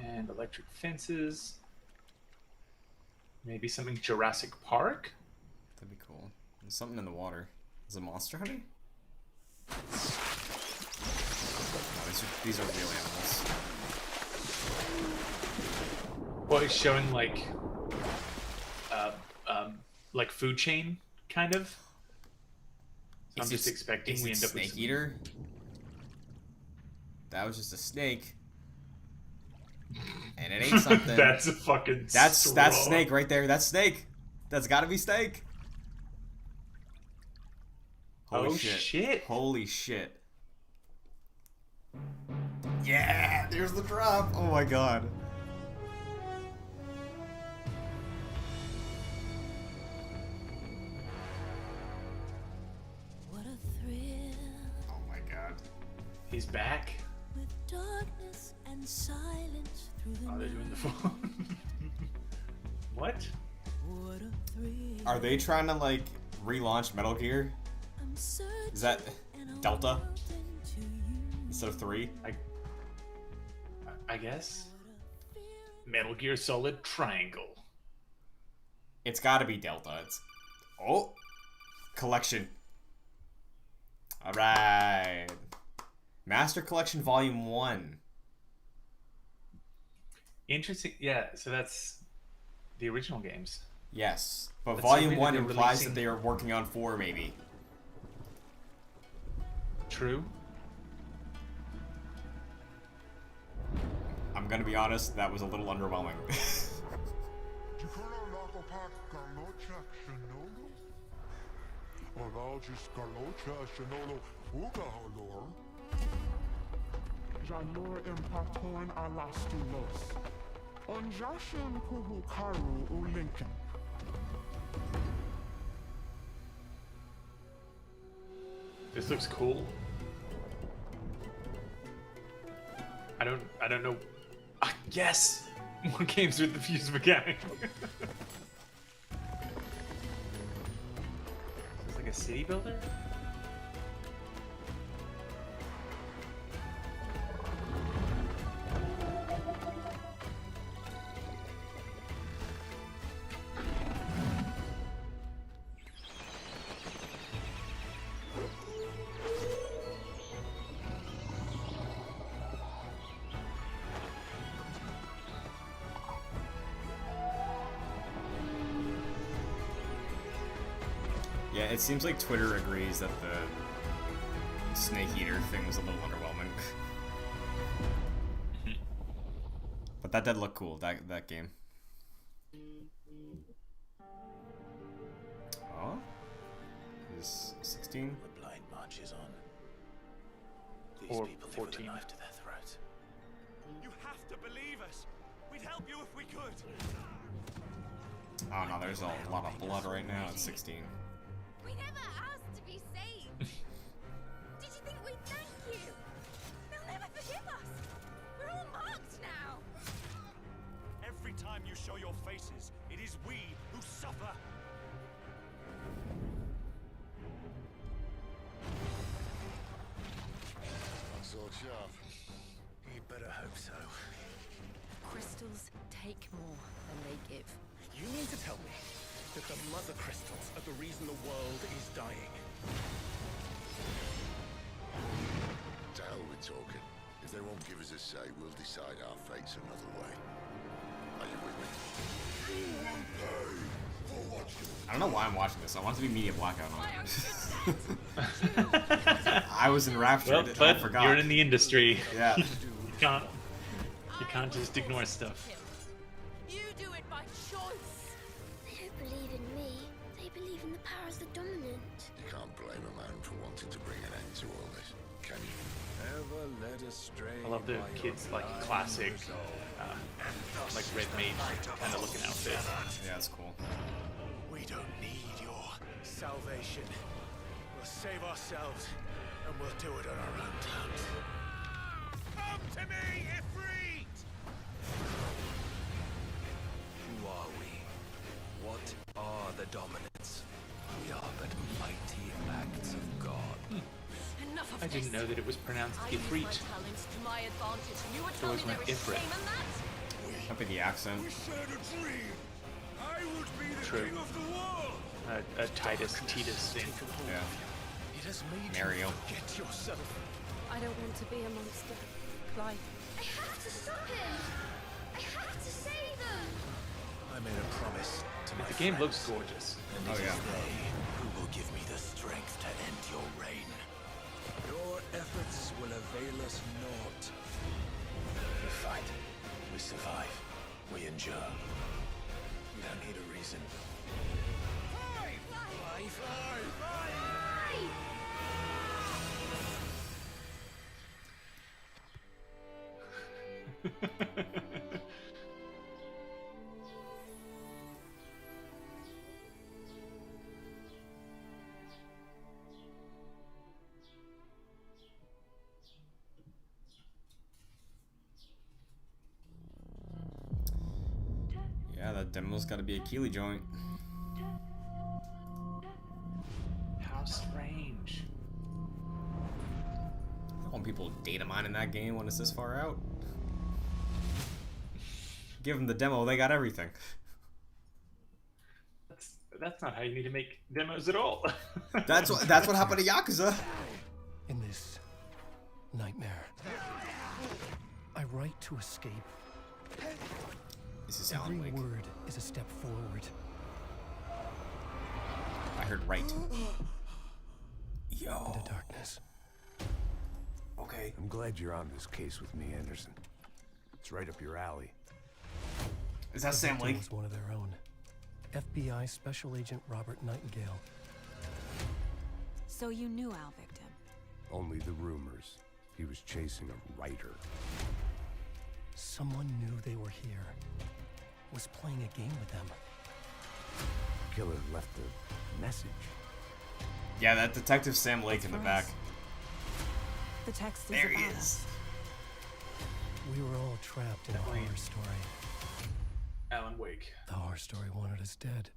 And electric fences. Maybe something Jurassic Park? That'd be cool. There's something in the water. Is it Monster Hunter? No, these are real animals. Well, it's showing like food chain, kind of. So I'm just expecting we end up with Snake Eater. That was just a snake, and it ate something. That's a fucking. That's snake right there. That's snake. That's got to be snake. Holy shit! Holy shit! Yeah, there's the drop. Oh my god. He's back. With darkness and silence through the They're doing the phone. What? Are they trying to like relaunch Metal Gear? Is that Delta instead of 3? I guess. Metal Gear Solid Triangle. It's got to be Delta. It's collection. All right. Master Collection Volume 1. Interesting. Yeah, so that's the original games. Yes, but That's Volume so weird 1 that they're implies releasing- that they are working on 4, maybe. True. I'm gonna be honest, that was a little underwhelming. Jalor impaton alastulos. Onjashin kuhukaru ulinkin. This looks cool. I don't know. Ah, yes! More games with the fuse mechanic. It's like a city builder? Yeah, it seems like Twitter agrees that the Snake Eater thing was a little underwhelming. But that did look cool, that game. Oh? Is 16? The blind march is on. These Or people 14. live with a knife to their throat. You have to believe us. We'd help you if we could. Oh no, there's a lot of blood right now at 16. We never asked to be saved. Did you think we'd thank you? They'll never forgive us. We're all marked now. Every time you show your faces, it is we who suffer. Sword sharp. You better hope so. Crystals take more than they give. You mean to tell me that the mother crystals are the reason the world is dying? To hell with talking. If they won't give us a say, we'll decide our fates another way. Are you with me? I don't know why I'm watching this. I want it to be media blackout on it. I was enraptured. Well, I but forgot. you're in the industry. Yeah. You can't just ignore stuff. You do it by choice. They don't believe in me. They believe in the powers that dominant. You can't blame a man for wanting to bring an end to all this, can you? Ever led astray. I love the kids like classic, like red mage kind of looking outfit. Yeah, that's cool. We don't need your salvation. We'll save ourselves, and we'll do it on our own terms. Come to me, Ifrit! Who are we? What are the dominants? We are but mighty acts of God. Enough of I didn't know that it was pronounced I use my Ifrit. talents to my advantage, and you were It telling always me went there is Ifrit. shame in that? That'd be the accent. shared a dream. I would be the True. king of the world. A Titus thing. Yeah. It has made Mario. you forget yourself. I don't want to be a monster, Clive. I have to stop him. I have to save them. I made a promise to my The game friends, looks gorgeous. and Oh, it is yeah. they who will give me the strength to end your reign. Your efforts will avail us naught. We fight. We survive. We endure. We don't need a reason. Yeah, that demo's gotta be a Keeley joint. How strange. I don't want people data mining that game when it's this far out. Give them the demo, they got everything. That's not how you need to make demos at all. That's what happened to Yakuza. In this nightmare, I write to escape. This is Alan Every Wake. word is a step forward. I heard right. Yo. Into darkness. Okay. I'm glad you're on this case with me, Anderson. It's right up your alley. Is that Sam Lake? Was one of their own. FBI Special Agent Robert Nightingale. So you knew Al Victim? Only the rumors. He was chasing a writer. Someone knew they were here. Was playing a game with them. Killer left a message. Yeah, that Detective Sam Lake in the back. The text is There he about is. us. We were all trapped in a horror story. Alan Wake. The horror story wanted us dead.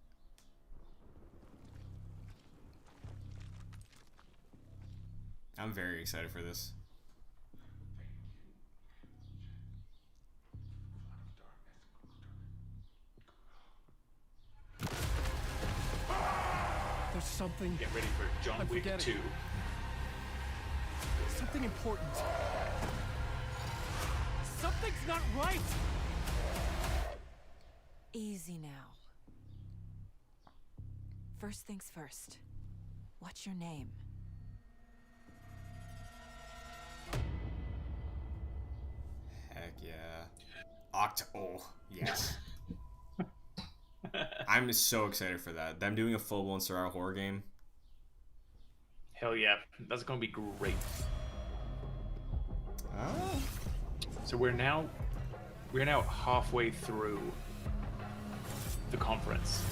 I'm very excited for this. There's something. Get ready for John I'm Wick forgetting. 2. Something important. Something's not right. Easy now. First things first. What's your name? Heck yeah. Oh, yes. I'm so excited for that. Them doing a full-blown survival horror game. Hell yeah, that's gonna be great. Oh. So we're now halfway through the conference.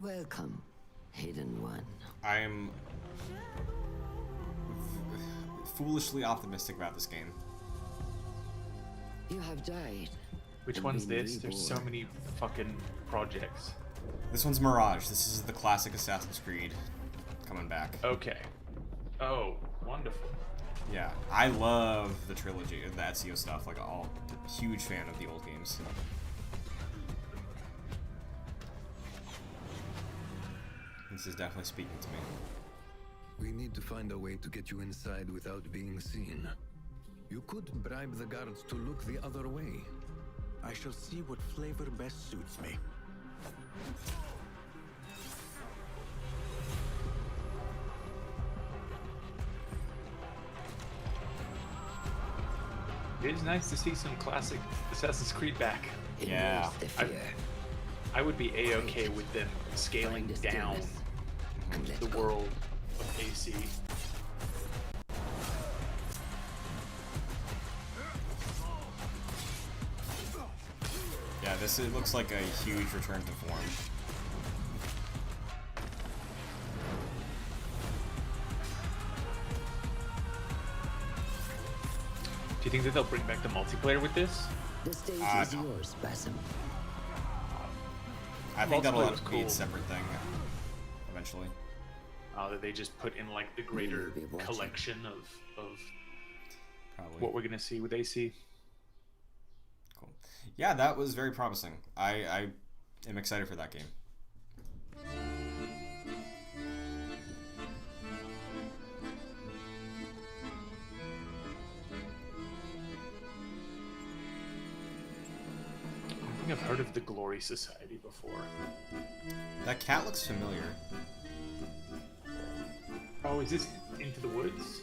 Welcome, Hidden One. I'm foolishly optimistic about this game. You have died. Which and one's been this? There's so reborn. many fucking projects. This one's Mirage. This is the classic Assassin's Creed coming back. Okay. Oh, wonderful. Yeah, I love the trilogy, the Ezio stuff. Like, huge fan of the old games. This is definitely speaking to me. We need to find a way to get you inside without being seen. You could bribe the guards to look the other way. I shall see what flavor best suits me. It is nice to see some classic Assassin's Creed back. Yeah. I would be a-okay with them scaling down the world of AC. Yeah, it looks like a huge return to form. Do you think that they'll bring back the multiplayer with this? The stage is No. yours, Basim. I think that'll Multiplayer have was to be a cool. separate thing eventually. That they just put in like the greater collection of Probably. what we're gonna see with AC. Cool. Yeah, that was very promising. I am excited for that game. I don't think I've heard of the Glory Society before. That cat looks familiar. Oh, is this Into the Woods?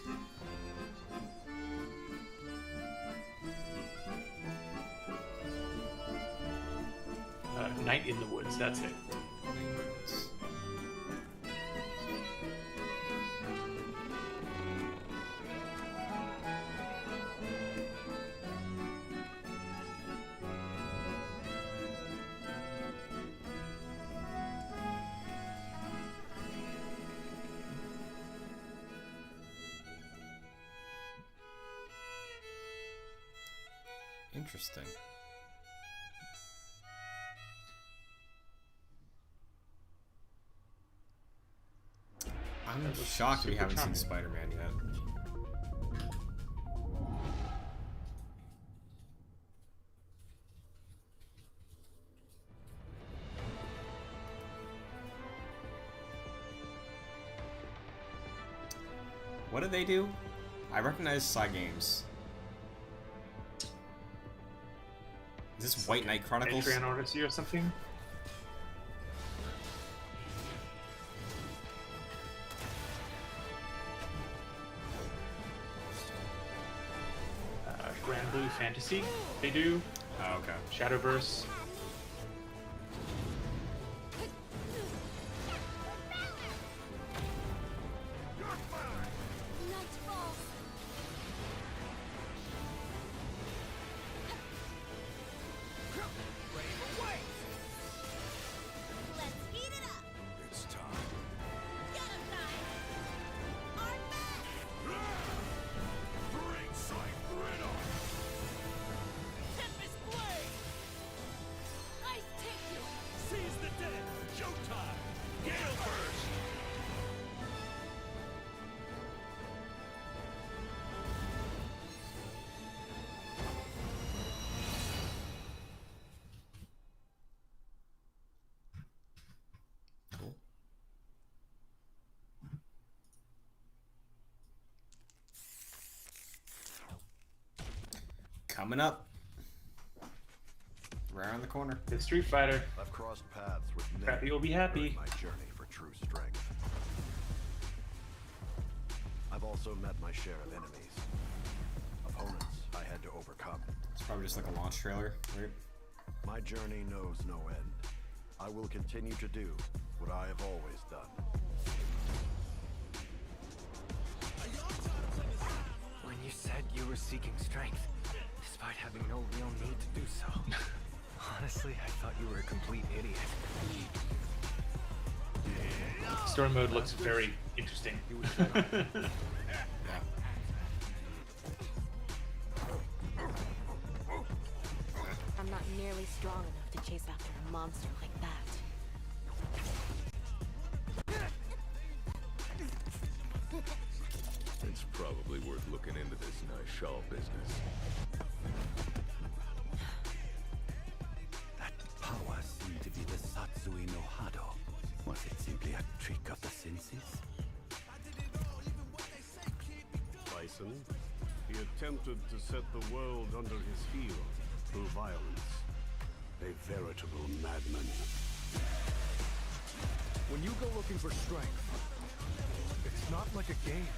Night in the Woods, that's it. Interesting. I'm shocked we haven't seen Spider-Man yet. What did they do? I recognize Cygames. Is this White Knight Chronicles? Entry on Odyssey or something? Grand Blue Fantasy, they do. Oh, okay. Shadowverse. It's time. Great sight, riddle. Seize the dead. Showtime. Gale burst. Cool. Coming up. Right around the corner. The Street Fighter. I've crossed paths with Crappy will be happy. my journey for true strength. I've also met my share of enemies. Opponents I had to overcome. It's probably just like a launch trailer, right? My journey knows no end. I will continue to do what I have always done. When you said you were seeking strength, despite having no real need to do so, honestly, I thought you were a complete idiot. Story mode looks very interesting. I'm not nearly strong enough to chase after a monster like that. It's probably worth looking into this nice shawl business. That power seemed to be the Satsui no Hado. Was it simply a trick of the senses? Bison, he attempted to set the world under his heel through violence. A veritable madman. When you go looking for strength, it's not like a game.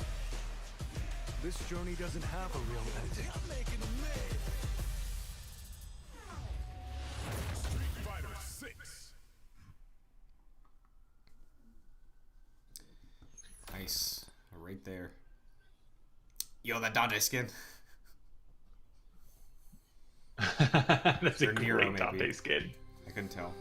This journey doesn't have a real ending. Street Fighter 6. Nice. Right there. Yo, that Dante skin. That's a Or great Nero, maybe. Dante skin. I couldn't tell.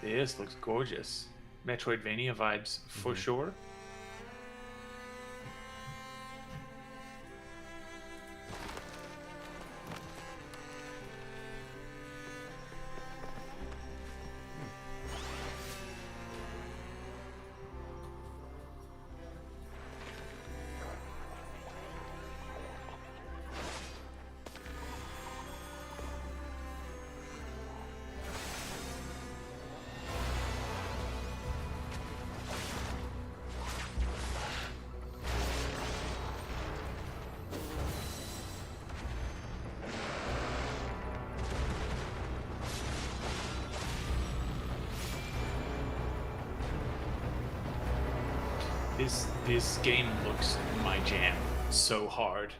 This looks gorgeous. Metroidvania vibes for sure. This game looks my jam so hard.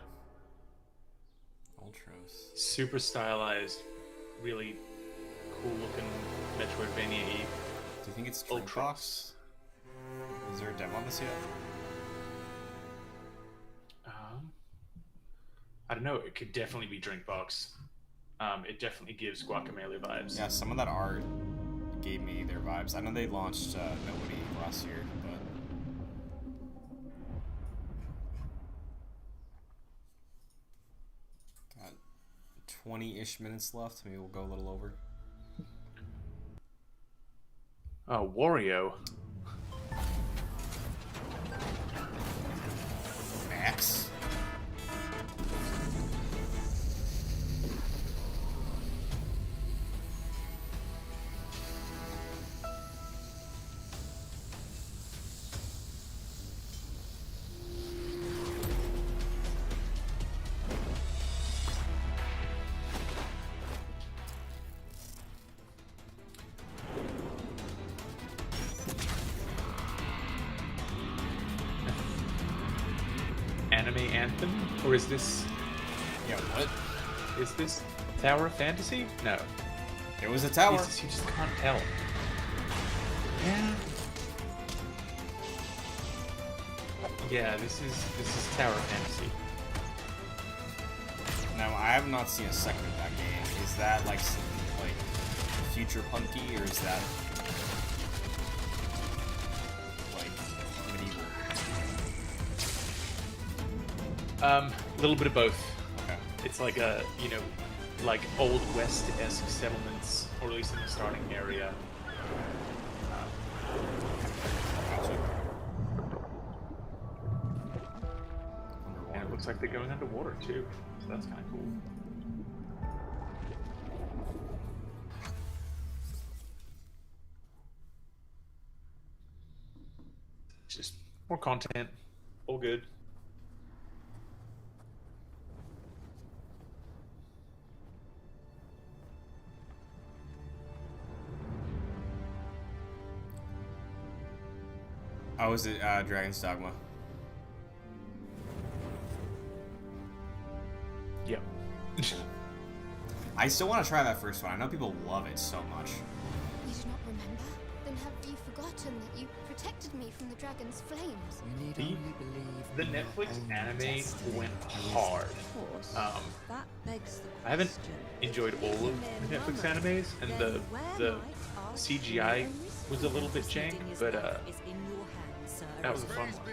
Ultros. Super stylized, really cool looking Metroidvania-y. Do you think it's Dreambox? Is there a demo on this yet? I don't know. It could definitely be Drinkbox. It definitely gives Guacamelee vibes. Yeah, some of that art gave me their vibes. I know they launched Nobody last year, but got 20-ish minutes left. Maybe we'll go a little over. Oh, Wario. Max. anime anthem? Or is this... Yeah, what? Is this Tower of Fantasy? No. It was a tower. Jesus, you just can't tell. Yeah. Yeah, this is Tower of Fantasy. Now, I have not seen a second of that game. Is that like future punky, or is that like medieval? A little bit of both. Okay. It's like a, you know, like Old West-esque settlements, or at least in the starting area. And it looks like they're going underwater too, so that's kind of cool. Just more content, all good. Oh, was it Dragon's Dogma? Yep. I still want to try that first one. I know people love it so much. You do not remember? Then have you forgotten that you protected me from the dragon's flames? You need only believe The in your Netflix own anime destiny. went hard. That begs the I haven't question. enjoyed all of the Netflix animes, and the CGI was a little bit jank, but that was a fun one.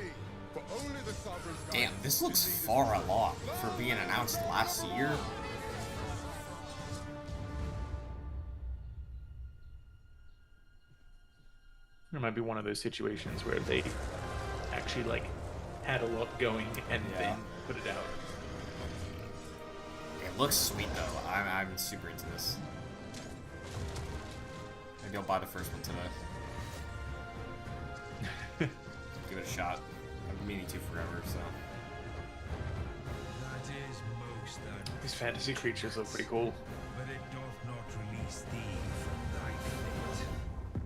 Damn, this looks far along for being announced last year. It might be one of those situations where they actually like had a lot going and then put it out. It looks sweet though. I'm super into this. Maybe I'll buy the first one today. Give it a shot. I've been meaning to forever, so. That is most These fantasy creatures look pretty cool. but it doth not release thee from thy fate.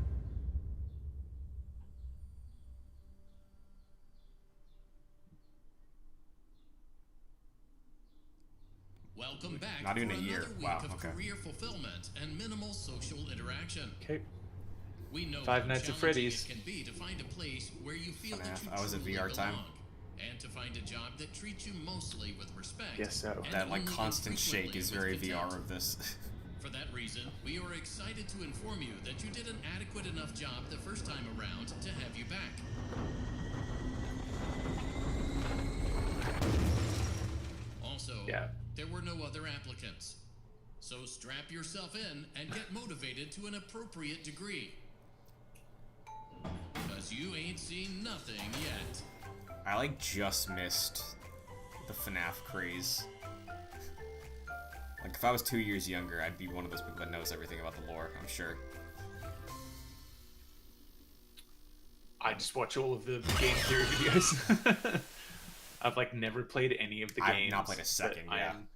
Welcome back Not even for a year. another week Wow, of okay. career fulfillment and minimal social interaction. Okay. We know Five how Nights at challenging Freddy's. it can be to find a place where you feel that FNAF. you I was at truly VR time. belong, and to find a job that treats you mostly with respect. Guess so. and That like only constant shake infrequently is with very contempt. VR of this. For that reason, we are excited to inform you that you did an adequate enough job the first time around to have you back. Also, there were no other applicants. So strap yourself in and get motivated to an appropriate degree. Cause you ain't seen nothing yet. I like just missed the FNAF craze. Like if I was 2 years younger, I'd be one of those people that knows everything about the lore, I'm sure. I just watch all of the game theory videos. I've like never played any of the games. I've not played a second, but I yeah. am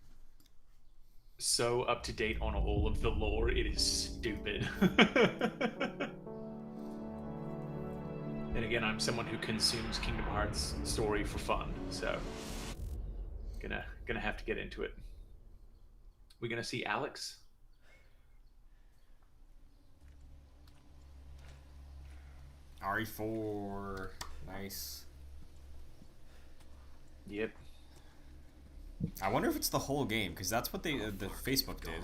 so up to date on all of the lore, it is stupid. And again, I'm someone who consumes Kingdom Hearts story for fun, so gonna have to get into it. We gonna see Alex? RE4, nice. Yep. I wonder if it's the whole game, because that's what they the Facebook did.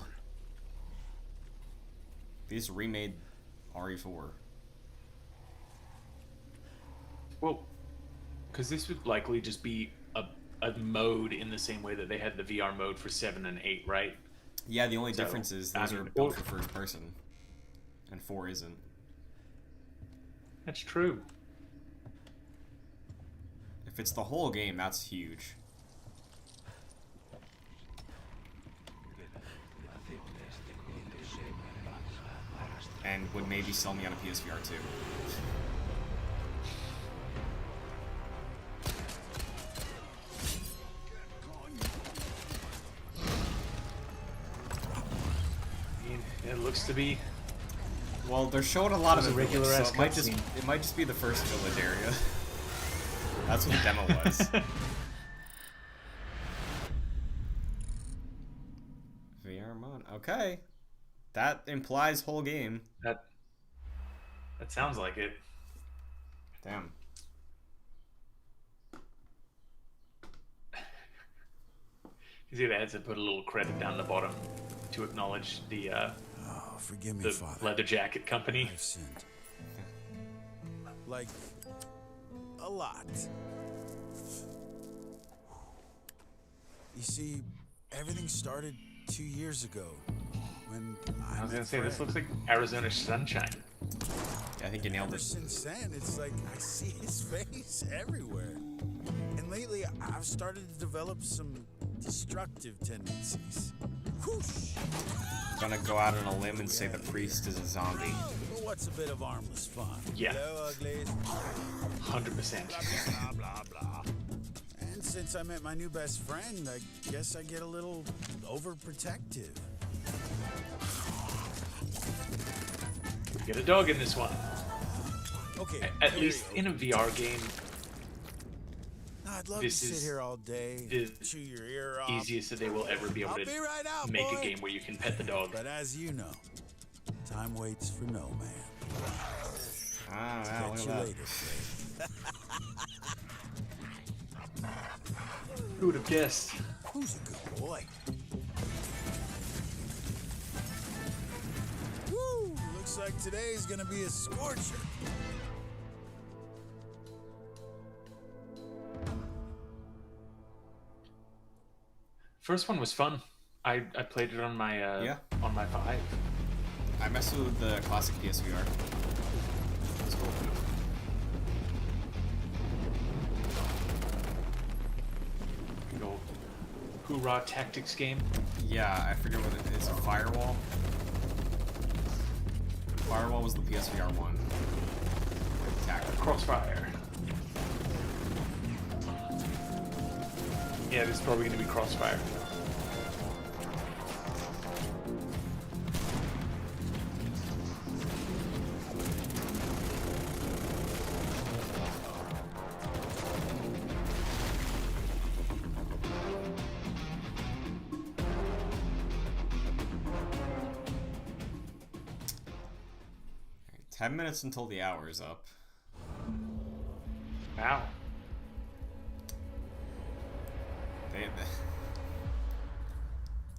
They just remade RE4. Well, because this would likely just be a mode in the same way that they had the VR mode for 7 and 8, right? Yeah, the only So, difference is those are built for first person, and 4 isn't. That's true. If it's the whole game, that's huge. And would maybe sell me on a PSVR too. It looks to be. Well, they're showing a lot of a the regular village, ass so it might just be the first village area. That's what the demo was. Okay. That implies whole game. That sounds like it. Damn. You see, they had to put a little credit down the bottom to acknowledge the forgive me, the Father. leather jacket company. I've sinned. Like, a lot. You see, everything started 2 years ago when I was gonna say, this looks like Arizona sunshine. Yeah, I think you nailed Ever it. since then, it's like I see his face everywhere. And lately, I've started to develop some destructive tendencies. Whoosh! Gonna go out on a limb and say the priest is a zombie. But what's a bit of harmless fun? Yeah. Hello, uglies. 100%. Blah, blah, blah. And since I met my new best friend, I guess I get a little overprotective. Get a dog in this one. Okay. At least in a VR game, I'd love this to sit is here all day, the chew your ear off. easiest that they will ever be able I'll to be right out, make boy. a game where you can pet the dog. But as you know, time waits for no man. Ah, wow, Catch look you at that. later, Fred. Who would have guessed? Who's a good boy? Woo! Looks like today's gonna be a scorcher. First one was fun. I played it on my on my 5. I messed with the classic PSVR. It's cool. Good old Hoorah Tactics game. Yeah, I forget what it is. Firewall? Firewall was the PSVR one. Crossfire. Yeah, this is probably going to be Crossfire. Alright, 10 minutes until the hour is up. Wow.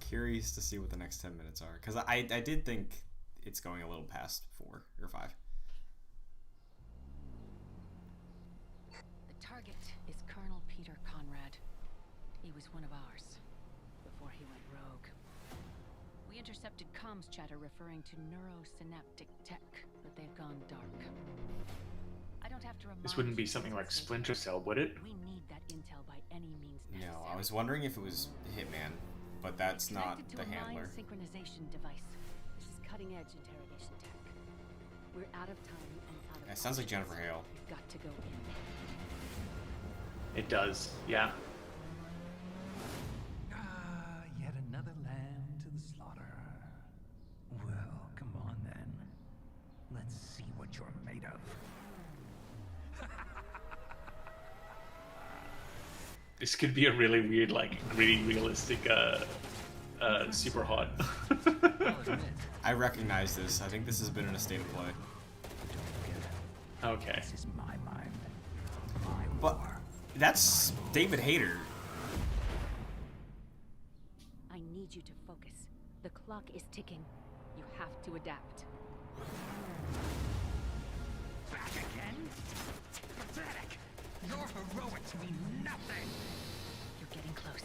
Curious to see what the next 10 minutes are, because I did think it's going a little past 4 or 5. The target is Colonel Peter Conrad. He was one of ours before he went rogue. We intercepted comms chatter referring to neurosynaptic tech, but they've gone dark. I don't have to remind This wouldn't be you something like this is Splinter Cell, would it? We need that intel by any means necessary. No, I was wondering if it was Hitman, but that's not Connected to the a handler. mind synchronization device. This is cutting-edge interrogation tech. We're out of time and out of It sounds like Jennifer Hale. We've got to go in. It does, yeah. Ah, yet another lamb to the slaughter. Well, come on then. Let's see what you're made of. This could be a really weird, like, gritty, realistic, super hot. I recognize this. I think this has been in a state of play. Okay. This is my mind. But that's David Hayter. I need you to focus. The clock is ticking. You have to adapt. Back again? Pathetic! Your heroics mean nothing! You're getting close.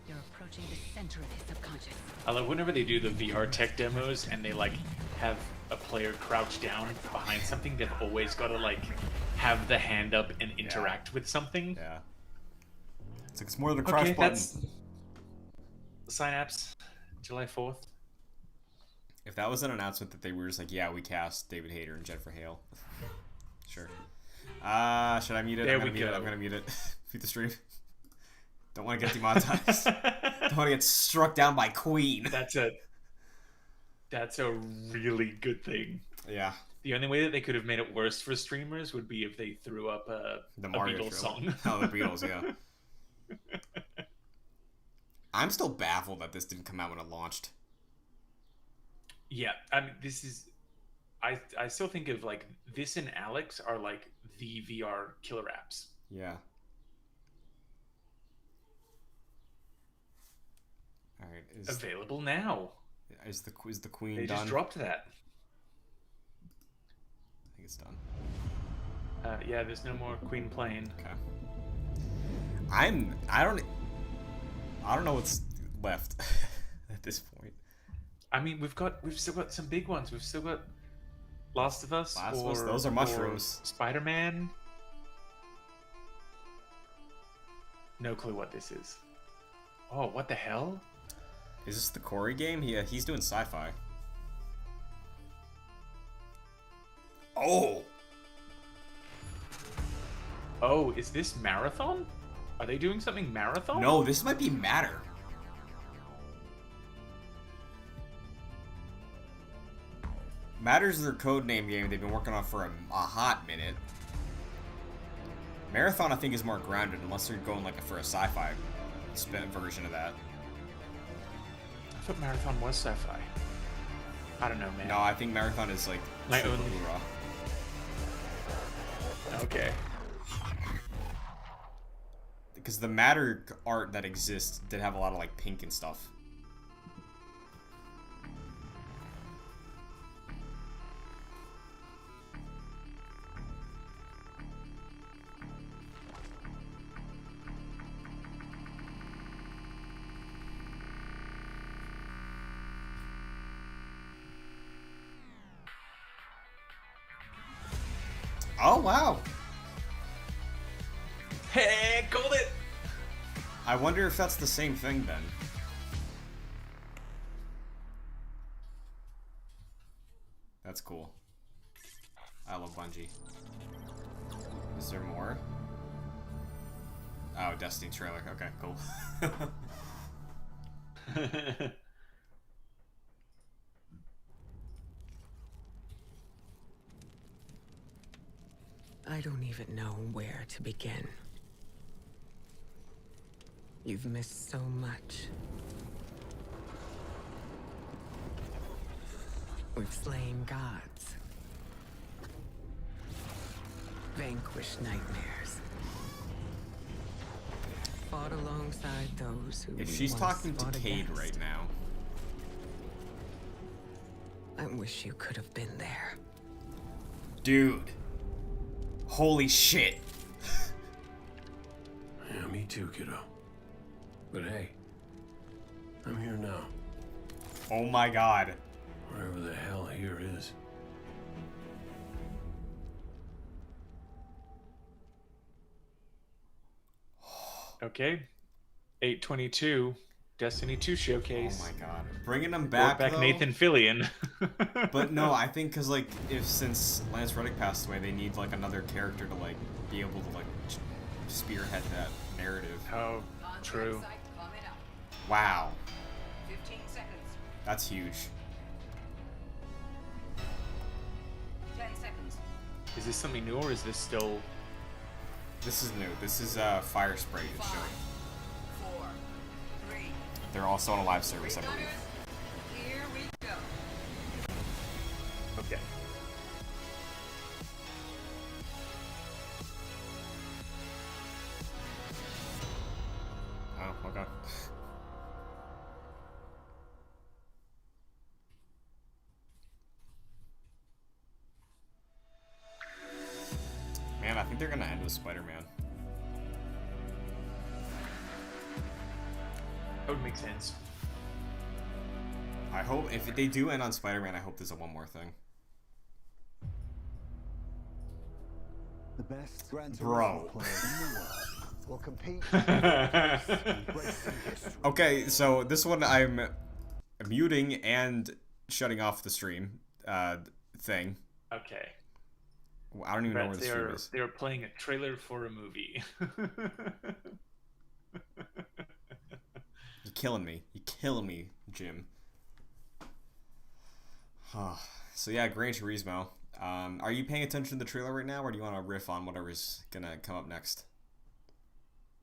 You're approaching the center of his subconscious. I love whenever they do the VR tech demos and they like have a player crouch down behind something, they've always got to like have the hand up and interact with something. Yeah. It's like it's more than a crouch button. That's Synapse, July 4th. If that was an announcement that they were just like, yeah, we cast David Hayter and Jennifer Hale. Sure. Should I mute it? There I'm gonna we mute it. go. I'm gonna mute it. Mute the stream. Don't want to get demonetized. Don't want to get struck down by Queen. That's a really good thing. Yeah. The only way that they could have made it worse for streamers would be if they threw up a Mario Beatles trailer. song. Oh, the Beatles, yeah. I'm still baffled that this didn't come out when it launched. Yeah, I mean, this is. I still think of like this and Alex are like the VR killer apps. Yeah. All right. Available now. Is the queen They done? just dropped that. I think it's done. Yeah, there's no more queen playing. Okay. I don't know what's left at this point. I mean, we've still got some big ones. We've still got Last of Us. Those are mushrooms. Spider-Man. No clue what this is. Oh, what the hell? Is this the Corey game? Yeah, he's doing sci-fi. Oh! Oh, is this Marathon? Are they doing something Marathon? No, this might be Matter. Matter's their codename game they've been working on for a hot minute. Marathon, I think, is more grounded, unless they're going like for a sci-fi version of that. I thought Marathon was sci-fi. I don't know, man. No, I think Marathon is like my own. Okay. Because the Matter art that exists did have a lot of like pink and stuff. Oh, wow. Hey, called it. I wonder if that's the same thing then. That's cool. I love Bungie. Is there more? Oh, Destiny trailer. Okay, cool. I don't even know where to begin. You've missed so much. We've slain gods. Vanquished nightmares. Fought alongside those who If she's once talking to fought Cade against. right now. I wish you could have been there. Dude. Holy shit. Yeah, me too, kiddo. But hey, I'm here now. Oh my god. Wherever the hell here is. Okay. 8/22, Destiny 2 showcase. Oh my god. Bringing them Brought back, back Nathan Fillion. But no, I think because like since Lance Reddick passed away, they need like another character to like be able to like spearhead that narrative. Oh, true. Wow. 15 seconds. That's huge. 10 seconds. Is this something new or is this still? This is new. This is Fire Spray is showing. 4, 3. They're also on a live service, I believe. Here we go. Okay. Oh, okay. Man, I think they're gonna end with Spider-Man. That would make sense. I hope if they do end on Spider-Man, I hope there's a one more thing. The best Bro. player in the world will compete. Okay, so this one I'm muting and shutting off the stream thing. Okay. I don't even know where the they stream are, is. They are playing a trailer for a movie. You're killing me. You're killing me, Jim. So yeah, Gran Turismo. Are you paying attention to the trailer right now, or do you want to riff on whatever's gonna come up next?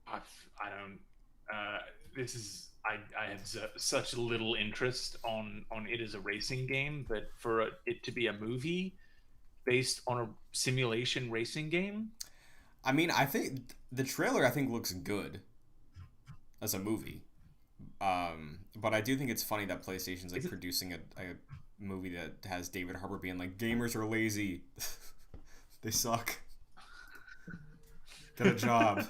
I don't. This is. I had such little interest on it as a racing game, but for it to be a movie based on a simulation racing game. I mean, I think the trailer looks good as a movie. But I do think it's funny that PlayStation's like producing a movie that has David Harbour being like, gamers are lazy. They suck. Get a job.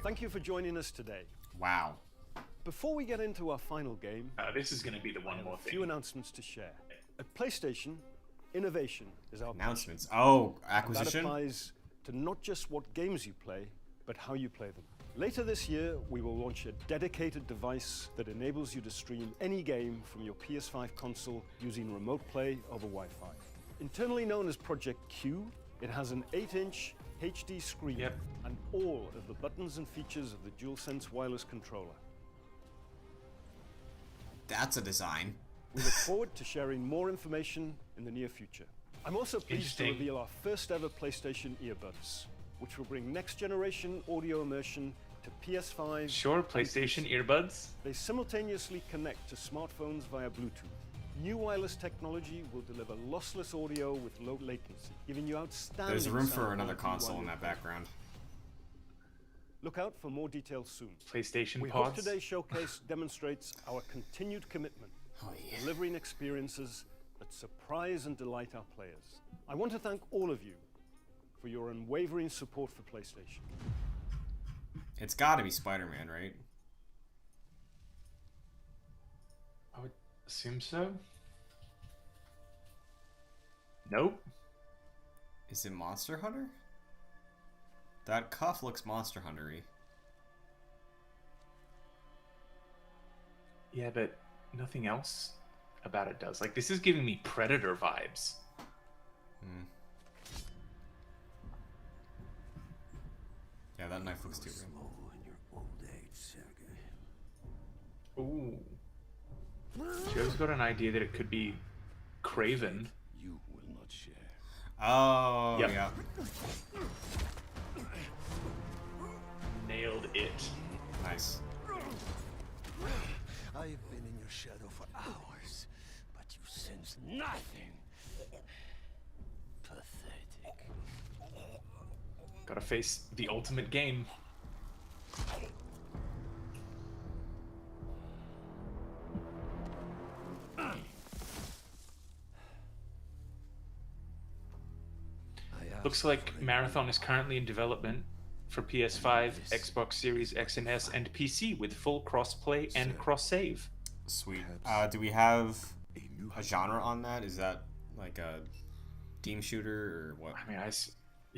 Thank you for joining us today. Wow. Before we get into our final game, this is going to be the one more a few announcements to share. At PlayStation, innovation is our announcements. Oh, acquisition. That applies to not just what games you play, but how you play them. Later this year, we will launch a dedicated device that enables you to stream any game from your PS5 console using remote play over Wi-Fi. Internally known as Project Q, it has an 8-inch HD screen and all of the buttons and features of the DualSense wireless controller. That's a design. We look forward to sharing more information in the near future. I'm also pleased to reveal our first ever PlayStation earbuds, which will bring next generation audio immersion to PS5. Sure, PlayStation earbuds. They simultaneously connect to smartphones via Bluetooth. New wireless technology will deliver lossless audio with low latency, giving you outstanding. There's room for another console in that background. Look out for more details soon. PlayStation We pods. hope today's showcase demonstrates our continued commitment to delivering experiences that surprise and delight our players. I want to thank all of you for your unwavering support for PlayStation. It's got to be Spider-Man, right? I would assume so. Nope. Is it Monster Hunter? That cuff looks Monster Hunter-y. Yeah, but nothing else about it does. Like, this is giving me Predator vibes. Yeah, that knife looks too real. Ooh. Joe's got an idea that it could be Craven. You will not share. Oh, Yep. yeah. Nailed it. Nice. I have been in your shadow for hours, but you sense nothing. Pathetic. Gotta face the ultimate game. Looks like Marathon is currently in development for PS5, Xbox Series X and S, and PC with full crossplay and cross-save. Sweet. Do we have a genre on that? Is that like a team shooter or what? I mean,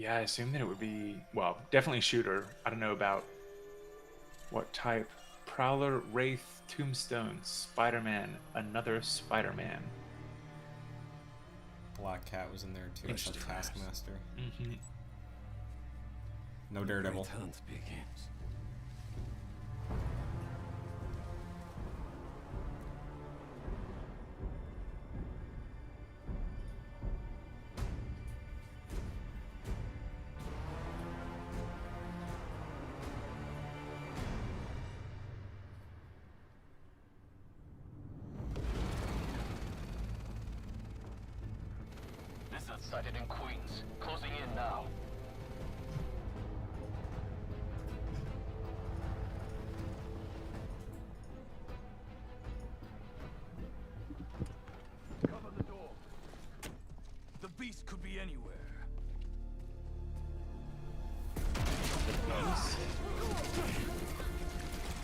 I assume that it would be, well, definitely shooter. I don't know about what type. Prowler, Wraith, Tombstone, Spider-Man, another Spider-Man. Black Cat was in there too. It's like Taskmaster. Mm-hmm. No Daredevil. Great hunt begins. Method sighted in Queens. Closing in now. Cover the door. The beast could be anywhere.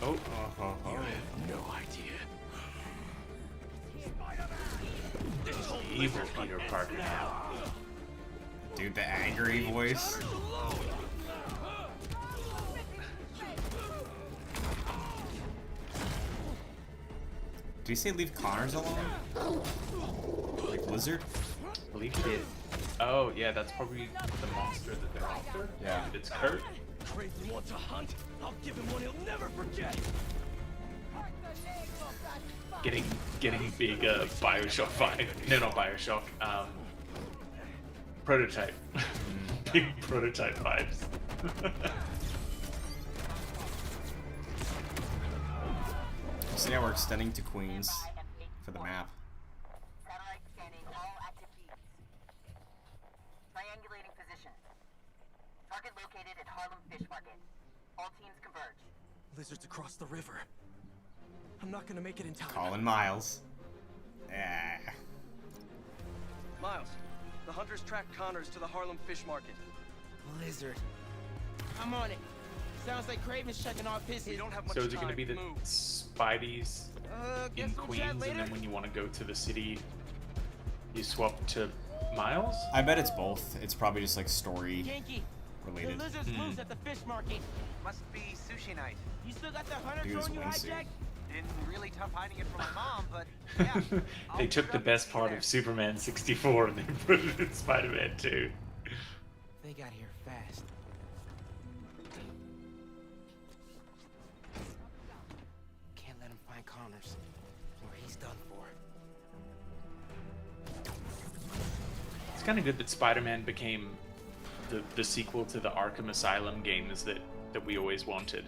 Oh, You have no idea. Evil Peter Parker now. Dude, the angry voice. Did he say leave Connors alone? Like Lizard? I believe he did. Oh, yeah, that's probably the monster that they're after. Yeah. It's Kurt. Craven wants a hunt. I'll give him one he'll never forget. Getting big Bioshock 5. No, not Bioshock. Prototype. big prototype vibes. So yeah, we're extending to Queens for the map. Satellite scanning all active feeds. Triangulating position. Target located at Harlem Fish Market. All teams converge. Lizards across the river. I'm not gonna make it in time. Calling Miles. Yeah. Miles, the hunters tracked Connors to the Harlem Fish Market. Lizard. I'm on it. Sounds like Craven's checking off his. We don't have much So is it time. going to be the Spideys in Queens, and then when you want to go to the city, you swap to Miles? I bet it's both. It's probably just like story Yankee, related. the lizard's loose at the fish market. Must be sushi night. You still got the hunter Dude, it's drone you wingsuit. hijacked? Been really tough hiding it from my mom, but yeah. They took the best part of Superman 64 and they put it in Spider-Man 2. They got here fast. Can't let him find Connors, or he's done for. It's kind of good that Spider-Man became the sequel to the Arkham Asylum games that we always wanted.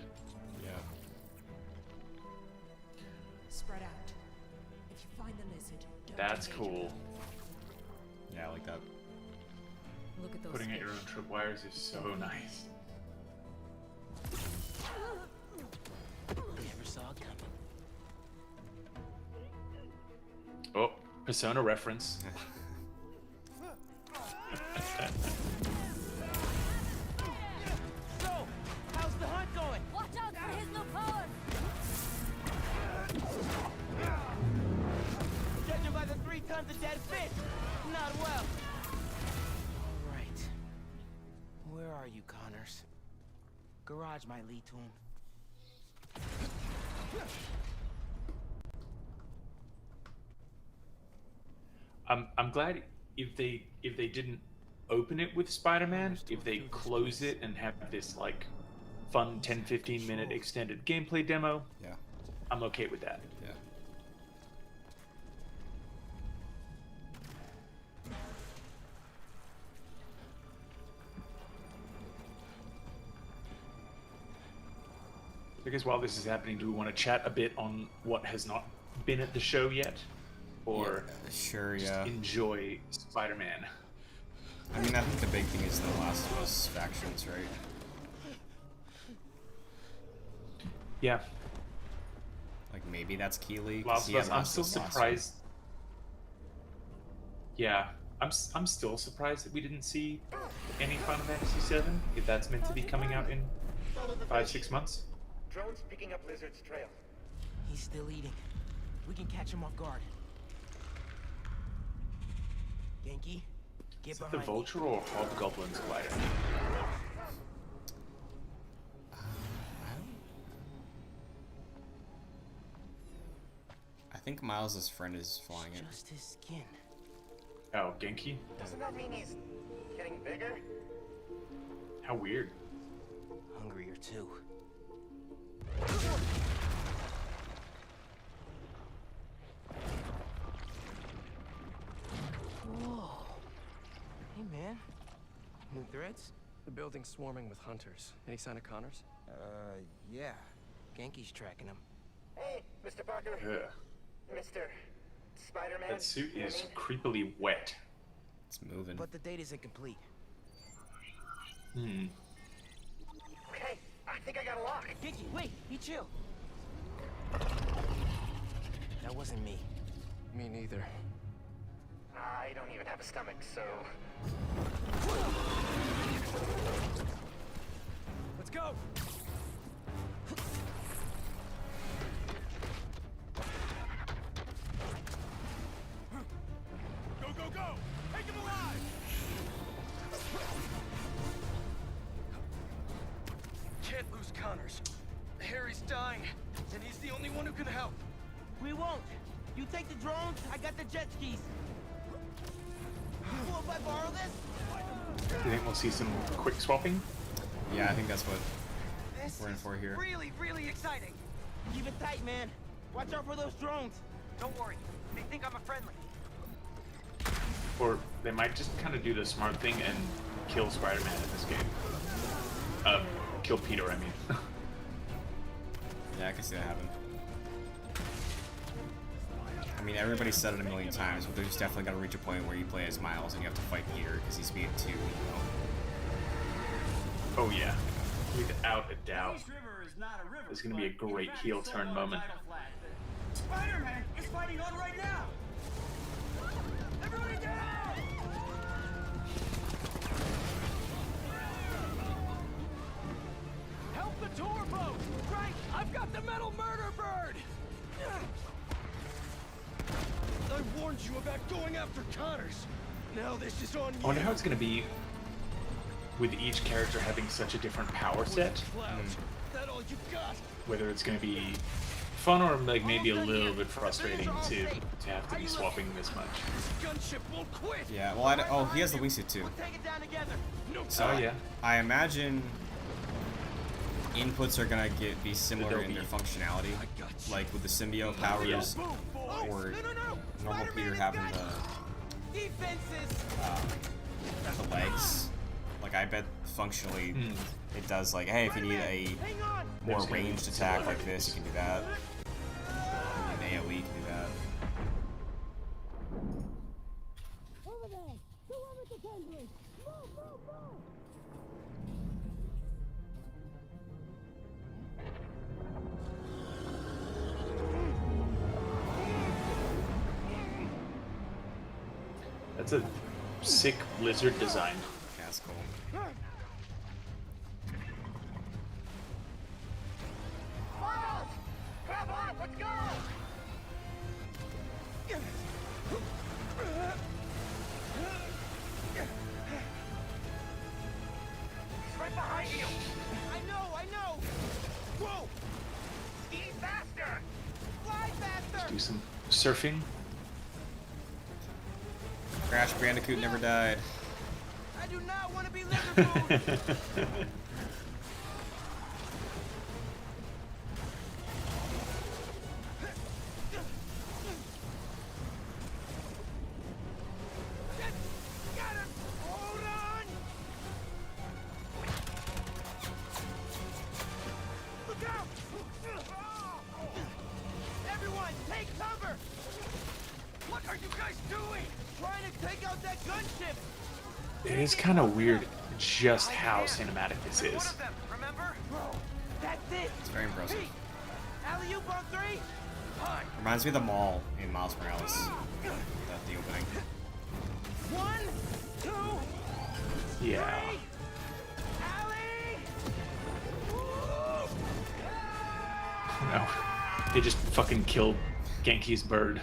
Yeah. Spread out. If you find the lizard, don't That's engage cool. Yeah, I like that. Look at those Putting out your own fish. tripwires is so nice. Never saw it coming. Oh, Persona reference. So, how's the hunt going? Watch out for his new powers! Judging by the 3 tons of dead fish, not well. All right. Where are you, Connors? Garage might lead to him. I'm glad if they didn't open it with Spider-Man, if they close it and have this like fun 10-15 minute extended gameplay demo, yeah, I'm okay with that. Yeah. I guess while this is happening, do we want to chat a bit on what has not been at the show yet? Or sure, just yeah. enjoy Spider-Man? I mean, I think the big thing is the Last of Us factions, right? Yeah. Like maybe that's Keeley. Last of Us, I'm still surprised. Yeah, I'm still surprised that we didn't see any Final Fantasy VII, if that's meant to be coming out in 5-6 months. Drone's picking up Lizard's trail. He's still eating. We can catch him off guard. Yankee, get Is it behind the Vulture or Hobgoblin's glider? I think Miles' friend is flying it. Just his skin. Oh, Genki? Doesn't that mean he's getting bigger? How weird. Hungrier too. Whoa. Hey, man. New threats? The building's swarming with hunters. Any sign of Connors? Yeah. Genki's tracking him. Hey, Mr. Parker. Yeah. Mr. Spider-Man. That suit is creepily wet. It's moving. But the date isn't complete. Hmm. Okay, I think I got a lock. Genki, wait, be chill. That wasn't me. Me neither. I don't even have a stomach, so... Let's go! Go, go, go! Take him alive! Can't lose Connors. Harry's dying, and he's the only one who can help. We won't. You take the drones, I got the jet skis. Cool if I borrow this? Do you think we'll see some quick swapping? Yeah, I think that's what This we're in for here. really, really exciting. Keep it tight, man. Watch out for those drones. Don't worry. They think I'm a friendly. Or they might just kind of do the smart thing and kill Spider-Man in this game. Kill Peter, I mean. Yeah, I can see that happen. I mean, everybody said it a million times, but there's definitely gonna reach a point where you play as Miles and you have to fight Peter because he's being too, Oh yeah, without a doubt. There's gonna be a great heel turn moment. Spider-Man is fighting on right now! Everybody down! Help the tour boat! Right! I've got the metal murder bird! I warned you about going after Connors. Now this is on you. I wonder how it's gonna be with each character having such a different power set. That all you got? Whether it's gonna be fun or like maybe a little bit frustrating to have to be swapping this much. Gunship won't quit. Yeah, well, oh, he has the wingsuit too. Take it down together. So yeah, I imagine inputs are gonna be similar in their functionality, like with the symbiote powers or normal Peter having the legs. Like I bet functionally it does like, hey, if you need a more ranged attack like this, you can do that. An AoE can do that. Over there. Whoever's attending. Move, move, move. That's a sick lizard design. That's cool. Grab on, let's go! He's right behind you! I know! Whoa! Ski faster! Fly faster! Do some surfing. Crash Bandicoot never died. I do not want to be lizard food! Everyone, take cover! What are you guys doing? Trying to take out that gunship! It is kind of weird just how cinematic this is. Remember? Bro, that's it! It's very impressive. Alley-oop on three! Fine. Reminds me of the mall in Miles Morales. The opening. 1, 2, Yeah. 3! Alley! No. They just fucking killed Genki's bird.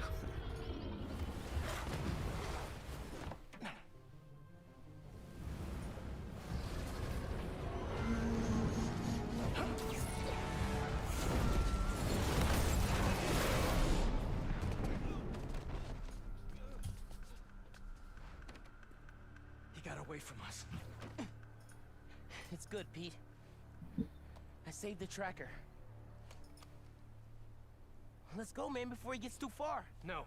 He got away from us. It's good, Pete. I saved the tracker. Let's go, man, before he gets too far. No.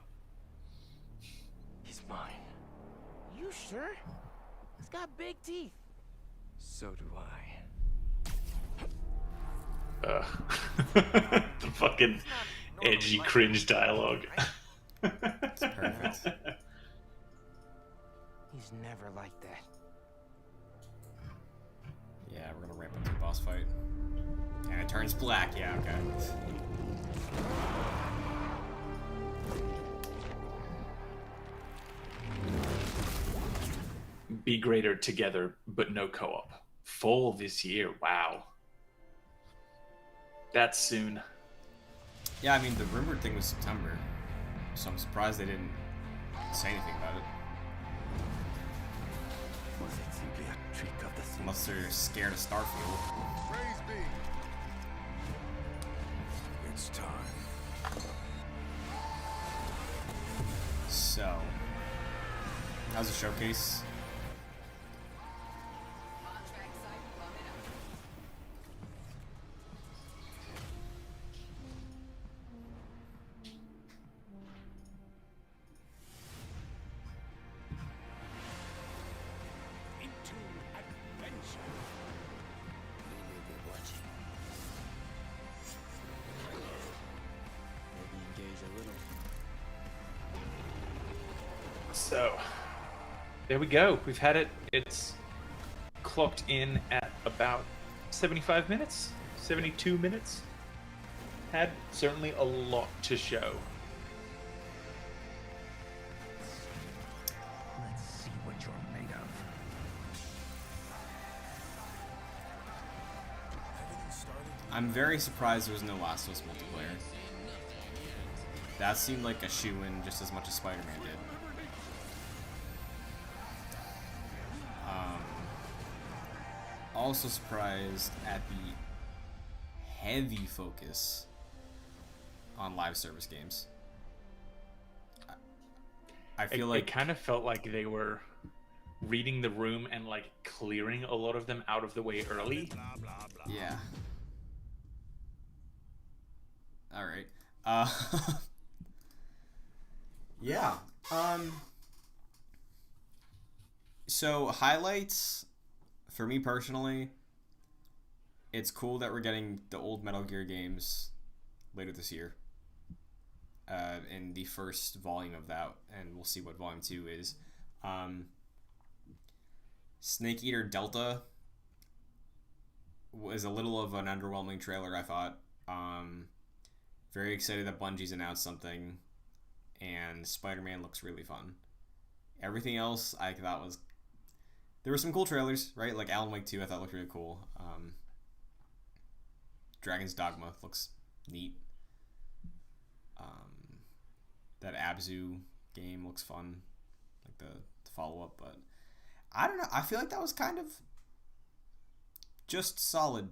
He's mine. You sure? He's got big teeth. So do I. The fucking edgy cringe dialogue. It's perfect. He's never like that. Yeah, we're gonna ramp up to the boss fight. And it turns black, yeah, okay. Be greater together, but no co-op. Fall this year, wow. That's soon. Yeah, I mean, the rumored thing was September, so I'm surprised they didn't say anything about it. Was it simply a trick of the sea? Unless they're scared of Starfield. Praise be. It's time. So, how's the showcase? So there we go. We've had it. It's clocked in at about 75 minutes, 72 minutes. Had certainly a lot to show. Let's see what you're made of. I'm very surprised there was no Last of Us multiplayer. That seemed like a shoo-in just as much as Spider-Man did. Also surprised at the heavy focus on live service games. I feel like it kind of felt like they were reading the room and like clearing a lot of them out of the way early. Yeah. All right. Yeah. So highlights for me personally, it's cool that we're getting the old Metal Gear games later this year. In the first volume of that, and we'll see what volume 2 is. Snake Eater Delta was a little of an underwhelming trailer, I thought. Very excited that Bungie's announced something, and Spider-Man looks really fun. Everything else I thought was... There were some cool trailers, right? Like Alan Wake 2 I thought looked really cool. Dragon's Dogma looks neat. That Abzu game looks fun, like the follow-up, but I don't know. I feel like that was kind of just solid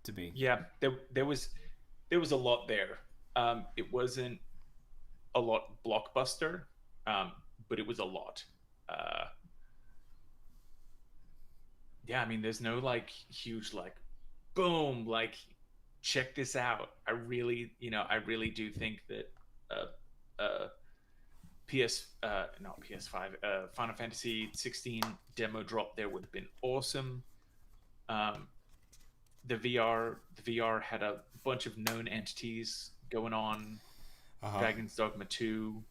to me. Yeah, there was a lot there. It wasn't a lot blockbuster, but it was a lot. Yeah, I mean, there's no like huge like, boom, like check this out. I really do think that not PS5, Final Fantasy 16 demo drop there would have been awesome. The VR had a bunch of known entities going on. Dragon's Dogma 2,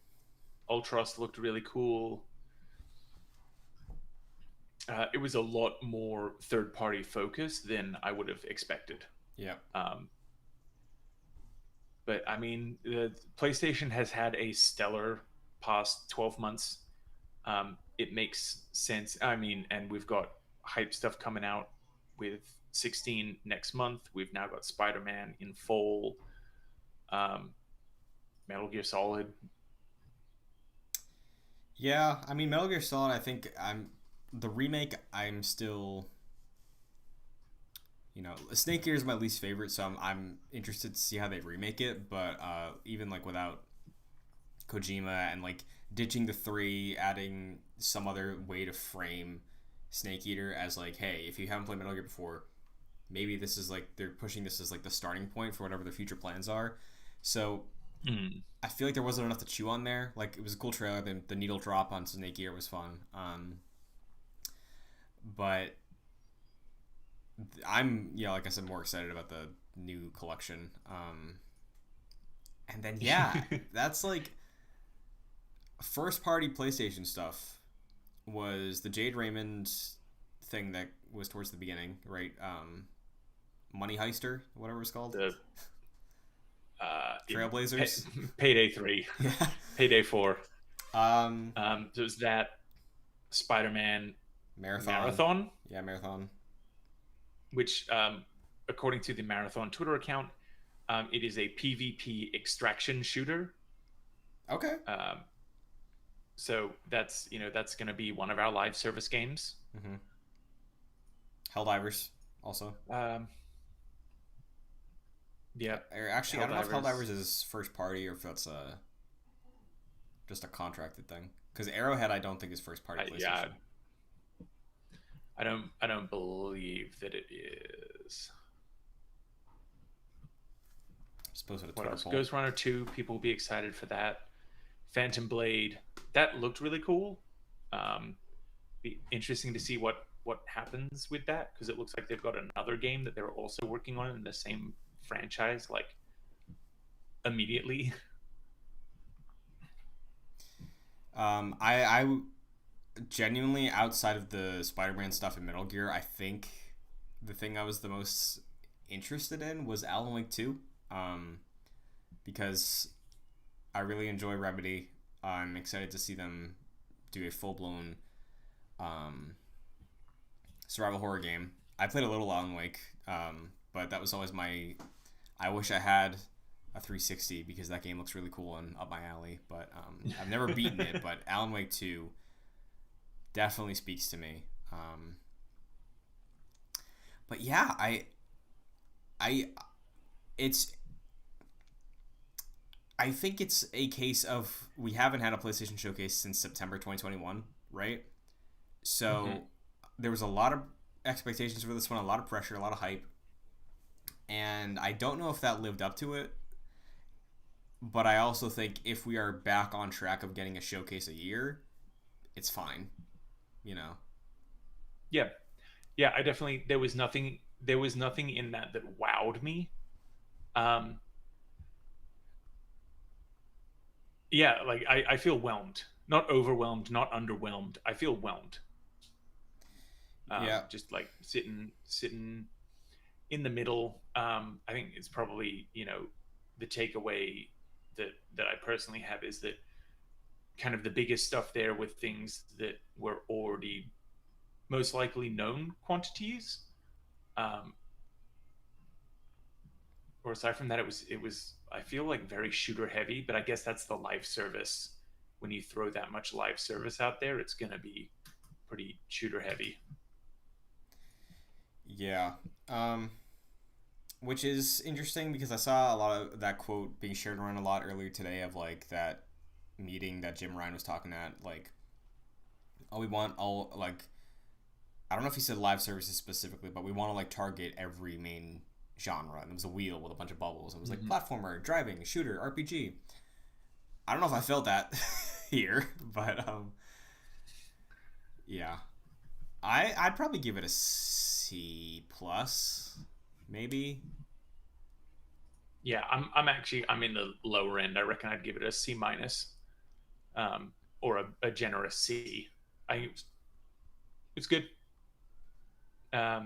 Ultros looked really cool. It was a lot more third-party focused than I would have expected. Yeah. But I mean, the PlayStation has had a stellar past 12 months. It makes sense. I mean, and we've got hype stuff coming out with 16 next month. We've now got Spider-Man in fall. Metal Gear Solid. Yeah, I mean, Metal Gear Solid, I think the remake, I'm still... Snake Gear is my least favorite, so I'm interested to see how they remake it. But even like without Kojima and like ditching the 3, adding some other way to frame Snake Eater as like, hey, if you haven't played Metal Gear before, maybe this is like they're pushing this as like the starting point for whatever their future plans are. So I feel like there wasn't enough to chew on there. Like, it was a cool trailer. The needle drop on Snake Eater was fun. But I'm, like I said, more excited about the new collection. And then, that's like first party PlayStation stuff was the Jade Raymond thing that was towards the beginning, right? Money Heister, whatever it's called. Trailblazers. Payday 3. Yeah. Payday 4. So it was that Spider-Man Marathon. Yeah, Marathon. Which, according to the Marathon Twitter account, it is a PvP extraction shooter. Okay. So that's going to be one of our live service games. Mm-hmm. Helldivers also. Yeah. Actually, I don't know if Helldivers is first party or if that's just a contracted thing. Because Arrowhead, I don't think is first party PlayStation. Yeah. I don't believe that it is. I suppose what else? Ghost Runner 2, people will be excited for that. Phantom Blade, that looked really cool. Be interesting to see what happens with that, because it looks like they've got another game that they're also working on in the same franchise, like immediately. I genuinely, outside of the Spider-Man stuff in Metal Gear, I think the thing I was the most interested in was Alan Wake 2, because I really enjoy Remedy. I'm excited to see them do a full-blown survival horror game. I played a little Alan Wake, but that was always my... I wish I had a 360 because that game looks really cool and up my alley, but I've never beaten it, but Alan Wake 2 definitely speaks to me. But yeah, I think it's a case of we haven't had a PlayStation showcase since September 2021, right? So there was a lot of expectations for this one, a lot of pressure, a lot of hype, and I don't know if that lived up to it. But I also think if we are back on track of getting a showcase a year, it's fine, you know. Yeah, I definitely there was nothing in that wowed me. Yeah, like I feel whelmed, not overwhelmed, not underwhelmed. I feel whelmed. Just like sitting in the middle. I think it's probably, the takeaway that I personally have is that kind of the biggest stuff there with things that were already most likely known quantities. Or aside from that, it was I feel like very shooter heavy, but I guess that's the live service. When you throw that much live service out there, it's gonna be pretty shooter heavy. Yeah. Which is interesting because I saw a lot of that quote being shared around a lot earlier today of like that meeting that Jim Ryan was talking at, like, oh, we want all, like, I don't know if he said live services specifically, but we want to like target every main genre. And it was a wheel with a bunch of bubbles. It was like platformer, driving, shooter, RPG. I don't know if I felt that here, but yeah. I'd probably give it a C plus, maybe. Yeah, I'm in the lower end. I reckon I'd give it a C minus, or a generous C. It's good. I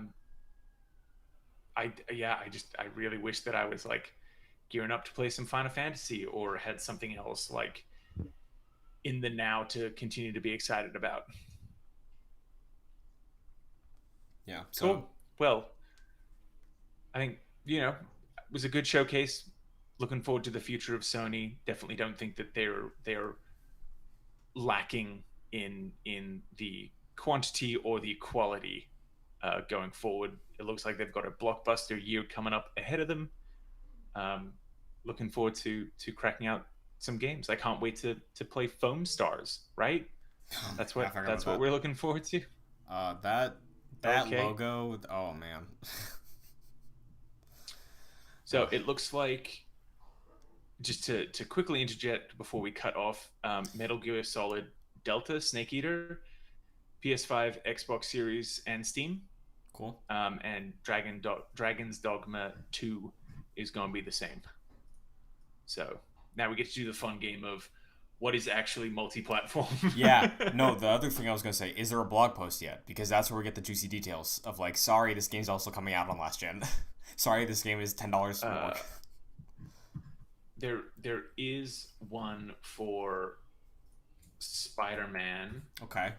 really wish that I was like gearing up to play some Final Fantasy or had something else like in the now to continue to be excited about. Yeah. So, cool. Well, I think, it was a good showcase. Looking forward to the future of Sony. Definitely don't think that they're lacking in the quantity or the quality going forward. It looks like they've got a blockbuster year coming up ahead of them. Looking forward to cracking out some games. I can't wait to play Foam Stars. Right? That's what we're looking forward to. That logo. Oh man. So it looks like, just to quickly interject before we cut off, Metal Gear Solid Delta, Snake Eater, PS5, Xbox Series, and Steam. Cool. And Dragon's Dogma 2 is going to be the same. So now we get to do the fun game of what is actually multi-platform. Yeah. No, the other thing I was going to say, is there a blog post yet? Because that's where we get the juicy details of like, sorry, this game's also coming out on last gen. Sorry, this game is $10 more. There is one for Spider-Man. Okay.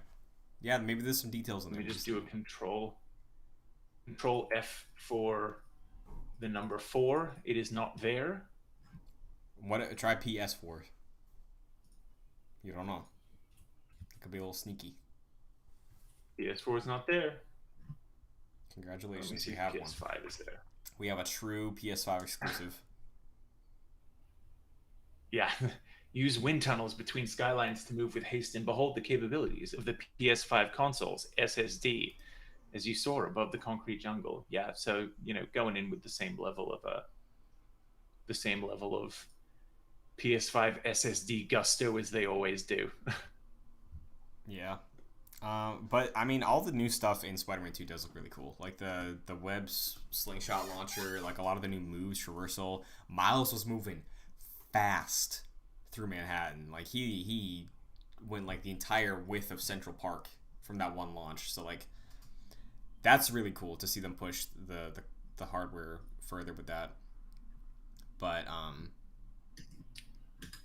Yeah, maybe there's some details in there. Let me just do a control F for the number 4. It is not there. Try PS4. You don't know. It could be a little sneaky. PS4 is not there. Congratulations, you have one. PS5 is there. We have a true PS5 exclusive. Yeah. Use wind tunnels between skylines to move with haste and behold the capabilities of the PS5 console's SSD as you soar above the concrete jungle. Yeah, so, going in with the same level of PS5 SSD gusto as they always do. Yeah. But I mean, all the new stuff in Spider-Man 2 does look really cool. Like the web slingshot launcher, like a lot of the new moves, traversal. Miles was moving fast through Manhattan. Like he went like the entire width of Central Park from that one launch. So like that's really cool to see them push the hardware further with that. But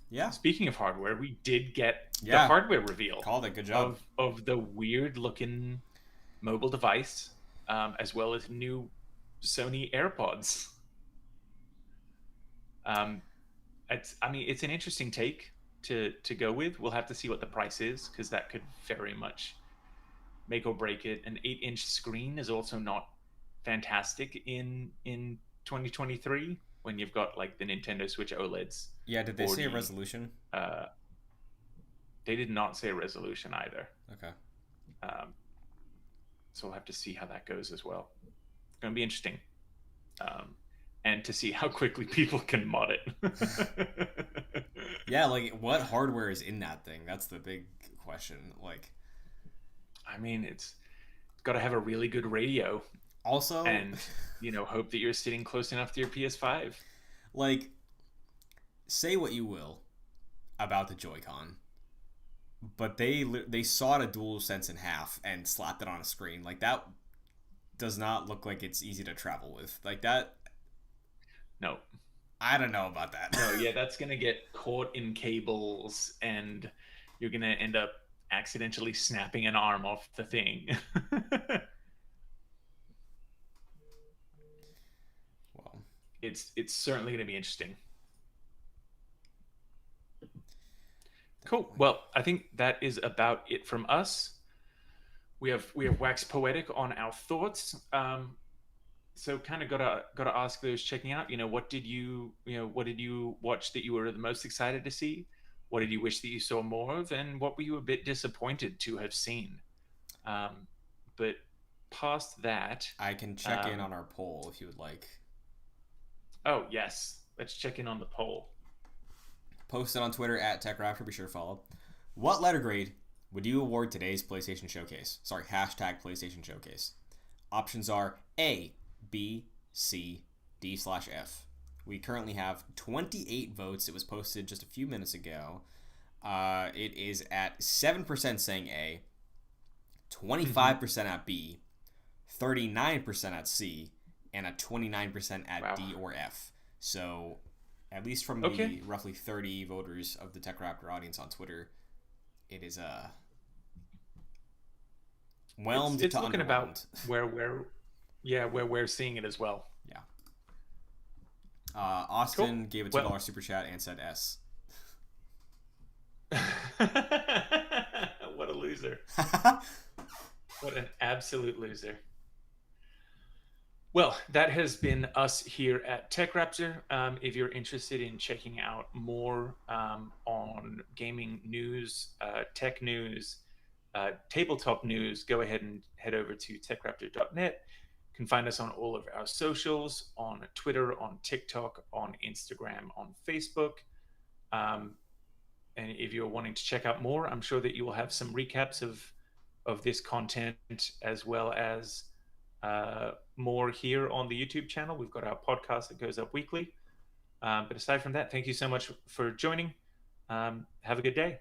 yeah. Speaking of hardware, we did get the hardware reveal. Called it. Good job. Of the weird looking mobile device, as well as new Sony AirPods. It's an interesting take to go with. We'll have to see what the price is, because that could very much make or break it. An 8-inch screen is also not fantastic in 2023 when you've got like the Nintendo Switch OLEDs. Yeah, did they say a resolution? They did not say a resolution either. Okay. So we'll have to see how that goes as well. It's going to be interesting. And to see how quickly people can mod it. Yeah, like what hardware is in that thing? That's the big question. Like, I mean, it's got to have a really good radio. Also, and hope that you're sitting close enough to your PS5. Like, say what you will about the Joy-Con, but they sawed a DualSense in half and slapped it on a screen. Like, that does not look like it's easy to travel with. Like that. No. I don't know about that. No, yeah, that's going to get caught in cables, and you're going to end up accidentally snapping an arm off the thing. Well, it's certainly going to be interesting. Cool. Well, I think that is about it from us. We have waxed poetic on our thoughts. So kind of gotta ask those checking out, what did you watch that you were the most excited to see? What did you wish that you saw more of? And what were you a bit disappointed to have seen? But past that, I can check in on our poll if you would like. Oh yes, let's check in on the poll. Post it on Twitter at TechRaptor. Be sure to follow. What letter grade would you award today's PlayStation Showcase? Sorry, hashtag PlayStation Showcase. Options are A, B, C, D/F. We currently have 28 votes. It was posted just a few minutes ago. It is at 7% saying A, 25% at B, 39% at C, and a 29% at D or F. So, at least from the roughly 30 voters of the TechRaptor audience on Twitter, it is whelmed it's to looking underwhelmed. About where we're seeing it as well. Yeah. Austin gave a $2 super chat and said S. What a loser. What an absolute loser. Well, that has been us here at TechRaptor. If you're interested in checking out more on gaming news, tech news, tabletop news, go ahead and head over to techraptor.net. You can find us on all of our socials, on Twitter, on TikTok, on Instagram, on Facebook. And if you're wanting to check out more, I'm sure that you will have some recaps of this content, as well as more here on the YouTube channel. We've got our podcast that goes up weekly. But aside from that, thank you so much for joining. Have a good day.